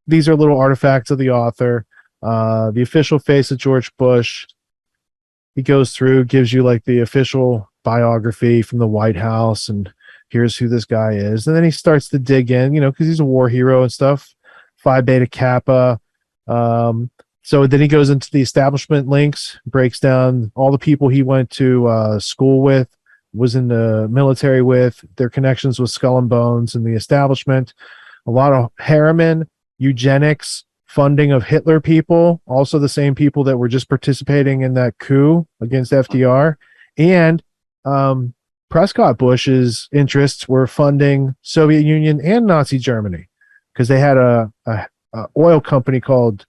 these are little artifacts of the author. The official face of George Bush. He goes through, gives you like the official biography from the White House, and here's who this guy is. And then he starts to dig in, because he's a war hero and stuff. Phi Beta Kappa. So then he goes into the establishment links, breaks down all the people he went to school with, was in the military with, their connections with Skull and Bones and the establishment. A lot of Harriman, eugenics, funding of Hitler people, also the same people that were just participating in that coup against FDR. And Prescott Bush's interests were funding Soviet Union and Nazi Germany because they had a oil company called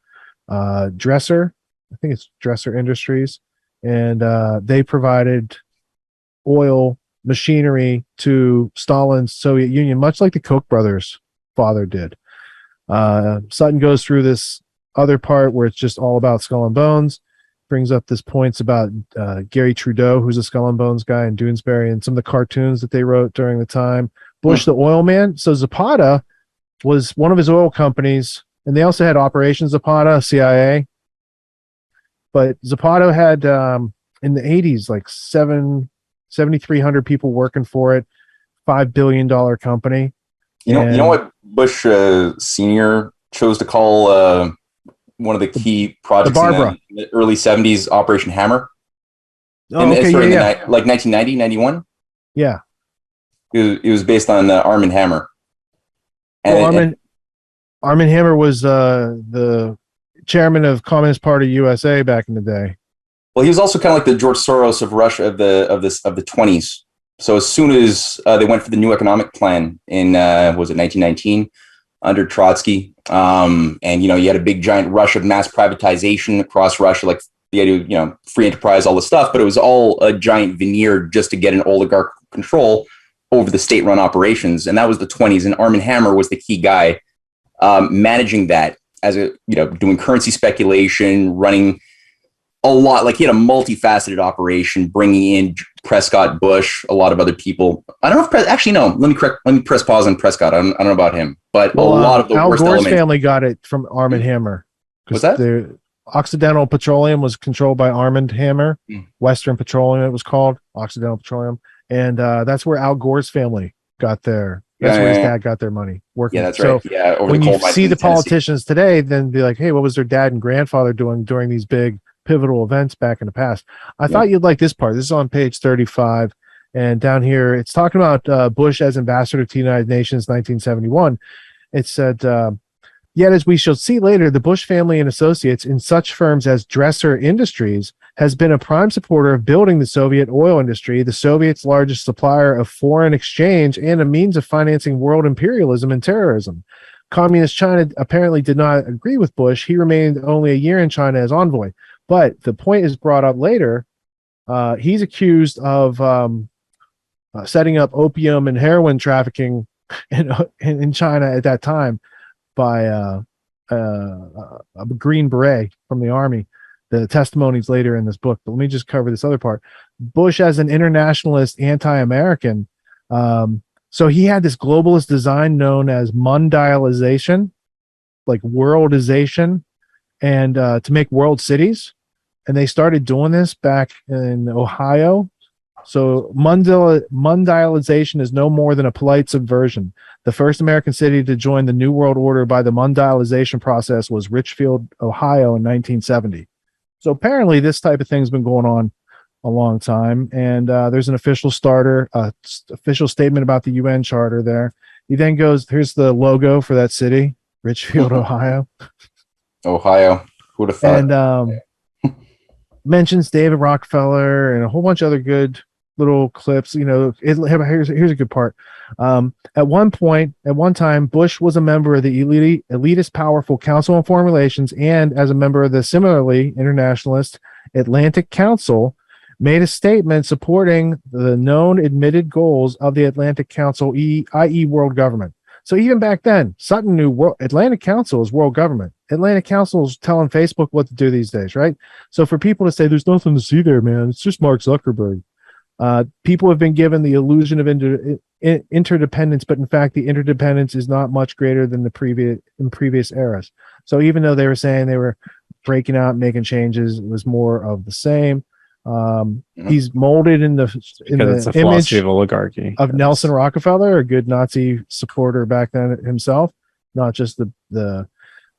Dresser. I think it's Dresser Industries. And they provided oil machinery to Stalin's Soviet Union, much like the Koch brothers' father did. Sutton goes through this other part where it's just all about Skull and Bones, brings up this points about Gary Trudeau, who's a Skull and Bones guy, and Doonesbury, and some of the cartoons that they wrote during the time. Bush, the oil man. So Zapata was one of his oil companies, and they also had Operation Zapata, CIA. But Zapata had, in the 80s, like 7,300 people working for it, $5 billion company. You know what Bush Sr. chose to call one of the key projects in the early 70s, Operation Hammer? Oh, okay, like 1990, 91? Yeah. It was based on Arm & Hammer. And Arm & Hammer was the chairman of Communist Party USA back in the day. Well, he was also kind of like the George Soros of Russia of the 20s. So as soon as they went for the new economic plan in, was it 1919, under Trotsky. And, you had a big giant rush of mass privatization across Russia, like the idea, free enterprise, all this stuff, but it was all a giant veneer just to get an oligarch control over the state-run operations. And that was the 1920s. And Arm & Hammer was the key guy managing that as doing currency speculation, running a lot. Like he had a multifaceted operation, bringing in Prescott, Bush, a lot of other people. I don't know if actually no. Let me press pause on Prescott. I don't know about him, but a lot of the Al worst Gore's elements. family got it from Arm & Hammer. What's that? The Occidental Petroleum was controlled by Arm & Hammer. Western Petroleum, it was called Occidental Petroleum, and that's where Al Gore's family got their. That's where his dad got their money working. Yeah, that's right. Yeah, over when the you coal see the mines in Tennessee. politicians today, then be like, hey, what was their dad and grandfather doing during these big pivotal events back in the past? I thought you'd like this part. This is on page 35, and down here it's talking about Bush as ambassador to the United Nations, 1971. It said, yet as we shall see later, the Bush family and associates in such firms as Dresser Industries has been a prime supporter of building the Soviet oil industry, the Soviets' largest supplier of foreign exchange, and a means of financing world imperialism and terrorism. Communist China apparently did not agree with Bush. He remained only a year in China as envoy. But the point is brought up later. He's accused of setting up opium and heroin trafficking in China at that time by a Green Beret from the army. The testimonies later in this book, but let me just cover this other part. Bush as an internationalist, anti-American. So he had this globalist design known as mondialization, like worldization, and to make world cities. And they started doing this back in Ohio. So mondialization is no more than a polite subversion. The first American city to join the New World Order by the mondialization process was Richfield, Ohio in 1970. So apparently this type of thing's been going on a long time. And there's an official official statement about the UN charter there. He then goes, here's the logo for that city, Richfield, Ohio. Ohio. Who would have thought? And mentions David Rockefeller and a whole bunch of other good little clips. Here's a good part. At one time, Bush was a member of the elitist, powerful Council on Foreign Relations, and as a member of the similarly internationalist Atlantic Council, made a statement supporting the known admitted goals of the Atlantic Council, i.e. world government. So even back then, Sutton knew Atlantic Council is world government. Atlantic Council is telling Facebook what to do these days, right? So for people to say there's nothing to see there, man, it's just Mark Zuckerberg. People have been given the illusion of interdependence, but in fact, the interdependence is not much greater than the previous eras. So even though they were saying they were breaking out, making changes, it was more of the same. He's molded in the image of oligarchy of Nelson Rockefeller, a good Nazi supporter back then himself, not just the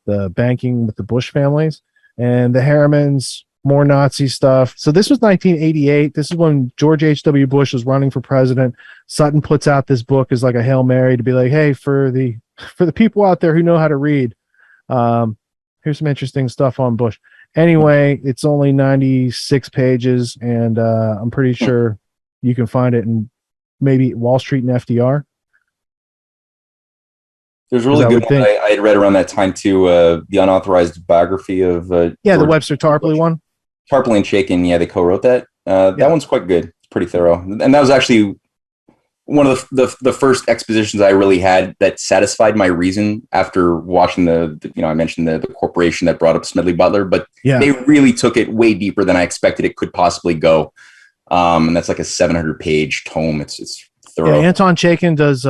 banking with the Bush families and the Harrimans. More Nazi stuff. So this was 1988. This is when George H.W. Bush was running for president. Sutton puts out this book as like a Hail Mary to be like, hey, for the people out there who know how to read, here's some interesting stuff on Bush. Anyway, it's only 96 pages, and I'm pretty sure you can find it in maybe Wall Street and FDR. There's a really good one I had read around that time too. The unauthorized biography of the Webster Tarpley one. Tarpley and Chaikin, they co-wrote that. That one's quite good. It's pretty thorough, and that was actually one of the first expositions I really had that satisfied my reason after watching I mentioned the corporation that brought up Smedley Butler, but they really took it way deeper than I expected it could possibly go. And that's like a 700-page tome. It's thorough. Yeah, Anton Chaikin does.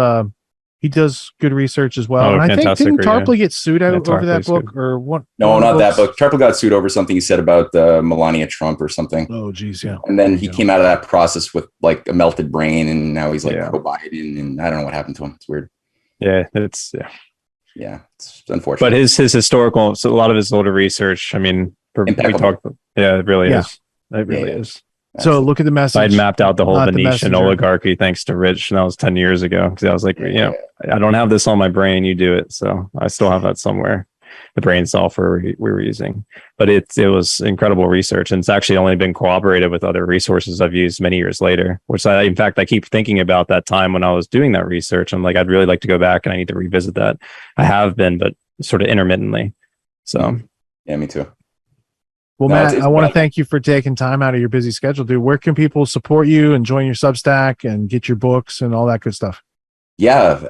He does good research as well. And I think didn't Tarpley get sued over that book or what? No, not that book. Tarpley got sued over something he said about Melania Trump or something. Oh, geez, yeah. And then he came out of that process with like a melted brain, and now he's like pro-Biden, and I don't know what happened to him. It's weird. Yeah, it's unfortunate. But his historical, so a lot of his older research. I mean, it really is. It really is. So look at the message. I'd mapped out the whole Venetian oligarchy thanks to Rich, and that was 10 years ago. Because I was like, I don't have this on my brain. You do it. So I still have that somewhere. the brain software we were using. But it was incredible research, and it's actually only been corroborated with other resources I've used many years later, which in fact, I keep thinking about that time when I was doing that research. I'm like, I'd really like to go back and I need to revisit that. I have been, but sort of intermittently. So yeah, me too. Well, No, Matt, it's I want to thank you for taking time out of your busy schedule, dude. Where can people support you and join your Substack and get your books and all that good stuff? Yeah.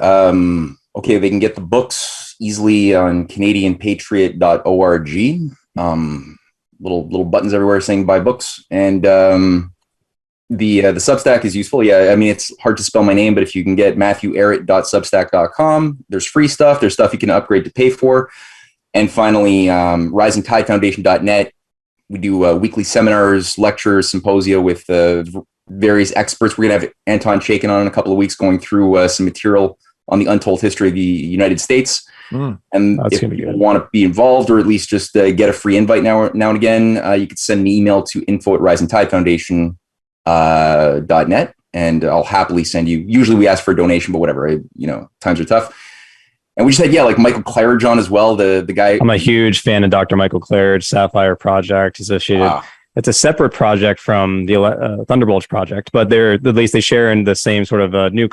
Okay. They can get the books easily on CanadianPatriot.org. Little buttons everywhere saying buy books. And the Substack is useful. Yeah. I mean, it's hard to spell my name, but if you can get MatthewEhret.substack.com, there's free stuff. There's stuff you can upgrade to pay for. And finally, RisingTideFoundation.net. We do weekly seminars, lectures, symposia with various experts. We're going to have Anton Chaikin on in a couple of weeks going through some material on the untold history of the United States. And if you want to be involved or at least just get a free invite now and again, you can send an email to info@risingtidefoundation.net and I'll happily send you. Usually we ask for a donation, but whatever, times are tough. And we just had, like Michael Claridge on as well, the guy. I'm a huge fan of Dr. Michael Claridge, Sapphire Project, associated. Wow. It's a separate project from the Thunderbolts project, but at least they share in the same sort of new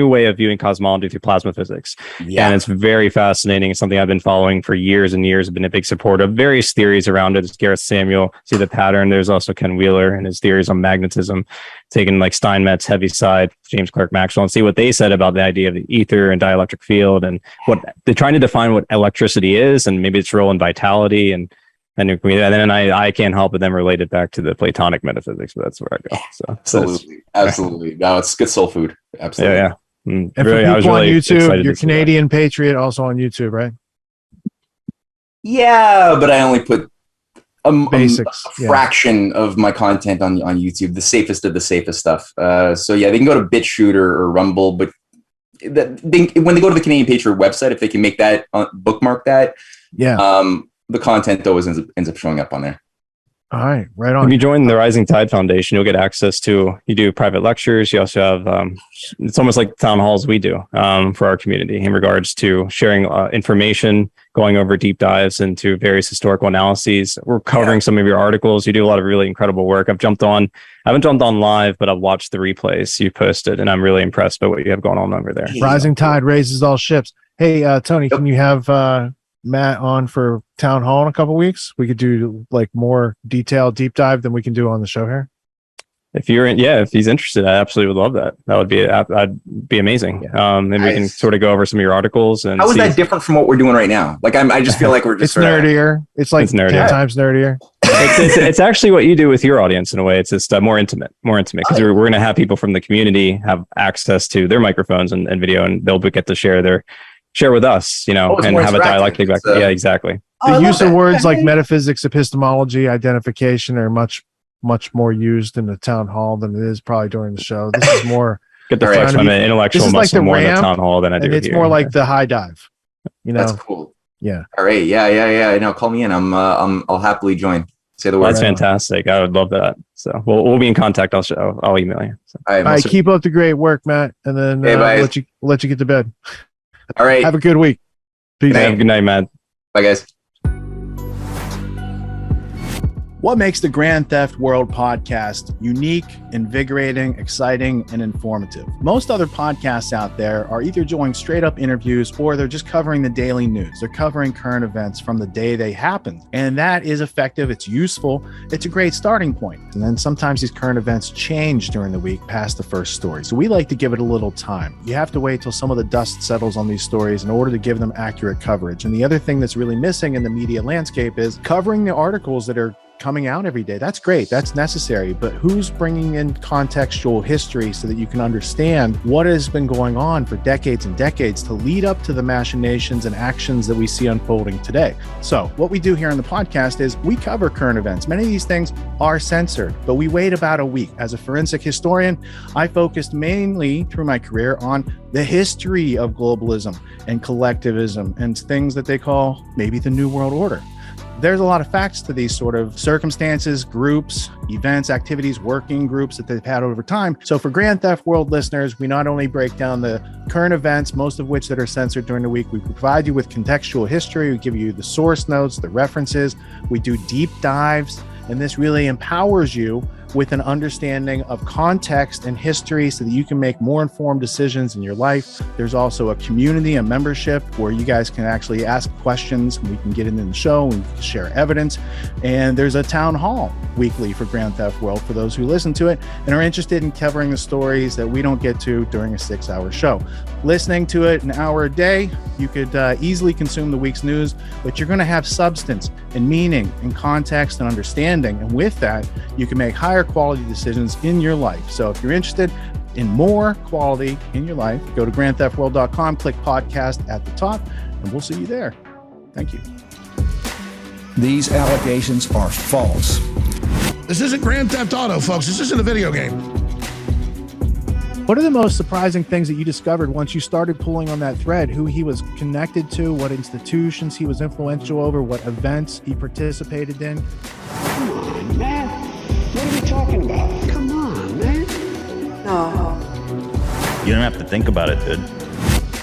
way of viewing cosmology through plasma physics. Yeah. And it's very fascinating. It's something I've been following for years and years. I've been a big supporter of various theories around it. It's Gareth Samuel, see the pattern. There's also Ken Wheeler and his theories on magnetism, taking like Steinmetz's heavy side, James Clerk Maxwell, and see what they said about the idea of the ether and dielectric field, and what they're trying to define what electricity is and maybe its role in vitality and then I can't help but then relate it back to the Platonic metaphysics, but that's where I go. So absolutely. No, it's good soul food. Absolutely. Yeah. And for people on YouTube, you're Canadian Patriot, also on YouTube, right? Yeah, but I only put a fraction of my content on YouTube, the safest of the safest stuff. So yeah, they can go to BitChute or Rumble, but when they go to the Canadian Patriot website, if they can make that bookmark that, the content always ends up showing up on there. All right, right on. If you join the Rising Tide Foundation, you'll get access to, you do private lectures. You also have, it's almost like town halls we do for our community in regards to sharing information, going over deep dives into various historical analyses. We're covering some of your articles. You do a lot of really incredible work. I haven't jumped on live, but I've watched the replays you posted, and I'm really impressed by what you have going on over there. Rising Tide raises all ships. Hey, Tony, can you have Matt on for town hall in a couple weeks? We could do like more detailed deep dive than we can do on the show here. If he's interested, I absolutely would love that. That'd be amazing. Yeah. And we can sort of go over some of your articles. And how is that different from what we're doing right now? Like I just feel like we're just it's nerdier. It's like 10 times nerdier. It's actually what you do with your audience in a way. It's just more intimate because we're going to have people from the community have access to their microphones and video, and they'll get to share with us, and have a dialectic back. Yeah, exactly. The use of words like metaphysics, epistemology, identification are much more used in the town hall than it is probably during the show. This is more get the flex on the intellectual muscle more in the town hall than I do. It's more like the high dive. That's cool. Yeah. All right. Yeah. No, call me in. I'll happily join. Say the word. That's fantastic. I would love that. So we'll be in contact. I'll email you. So. All right. Keep up the great work, Matt, and then let you get to bed. All right. Have a good week. Peace. Good night, Matt. Bye, guys. What makes the Grand Theft World podcast unique, invigorating, exciting, and informative? Most other podcasts out there are either doing straight up interviews or they're just covering the daily news. They're covering current events from the day they happened. And that is effective. It's useful. It's a great starting point. And then sometimes these current events change during the week past the first story. So we like to give it a little time. You have to wait till some of the dust settles on these stories in order to give them accurate coverage. And the other thing that's really missing in the media landscape is covering the articles that are coming out every day. That's great. That's necessary. But who's bringing in contextual history so that you can understand what has been going on for decades and decades to lead up to the machinations and actions that we see unfolding today? So what we do here on the podcast is we cover current events. Many of these things are censored, but we wait about a week. As a forensic historian, I focused mainly through my career on the history of globalism and collectivism and things that they call maybe the New World Order. there's a lot of facts to these sort of circumstances, groups, events, activities, working groups that they've had over time. So for Grand Theft World listeners, we not only break down the current events, most of which that are censored during the week, we provide you with contextual history, we give you the source notes, the references, we do deep dives, and this really empowers you with an understanding of context and history so that you can make more informed decisions in your life. There's also a community, a membership where you guys can actually ask questions and we can get into the show and share evidence. And there's a town hall weekly for Grand Theft World for those who listen to it and are interested in covering the stories that we don't get to during a 6-hour show. Listening to it an hour a day, you could easily consume the week's news, but you're going to have substance and meaning and context and understanding. And with that, you can make higher quality decisions in your life. So if you're interested in more quality in your life, go to grandtheftworld.com, click podcast at the top, and we'll see you there. Thank you. These allegations are false. This isn't Grand Theft Auto, folks. This isn't a video game. What are the most surprising things that you discovered once you started pulling on that thread? Who he was connected to, what institutions he was influential over, what events he participated in? Come on, man. What are we talking about? Come on, man. No. You don't have to think about it, dude.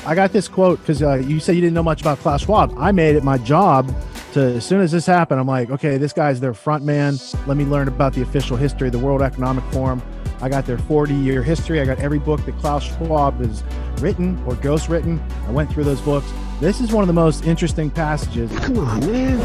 I got this quote because you said you didn't know much about Klaus Schwab. I made it my job to, as soon as this happened, I'm like, okay, this guy's their front man. Let me learn about the official history of the World Economic Forum. I got their 40-year history. I got every book that Klaus Schwab has written or ghostwritten. I went through those books. This is one of the most interesting passages. Come on, man.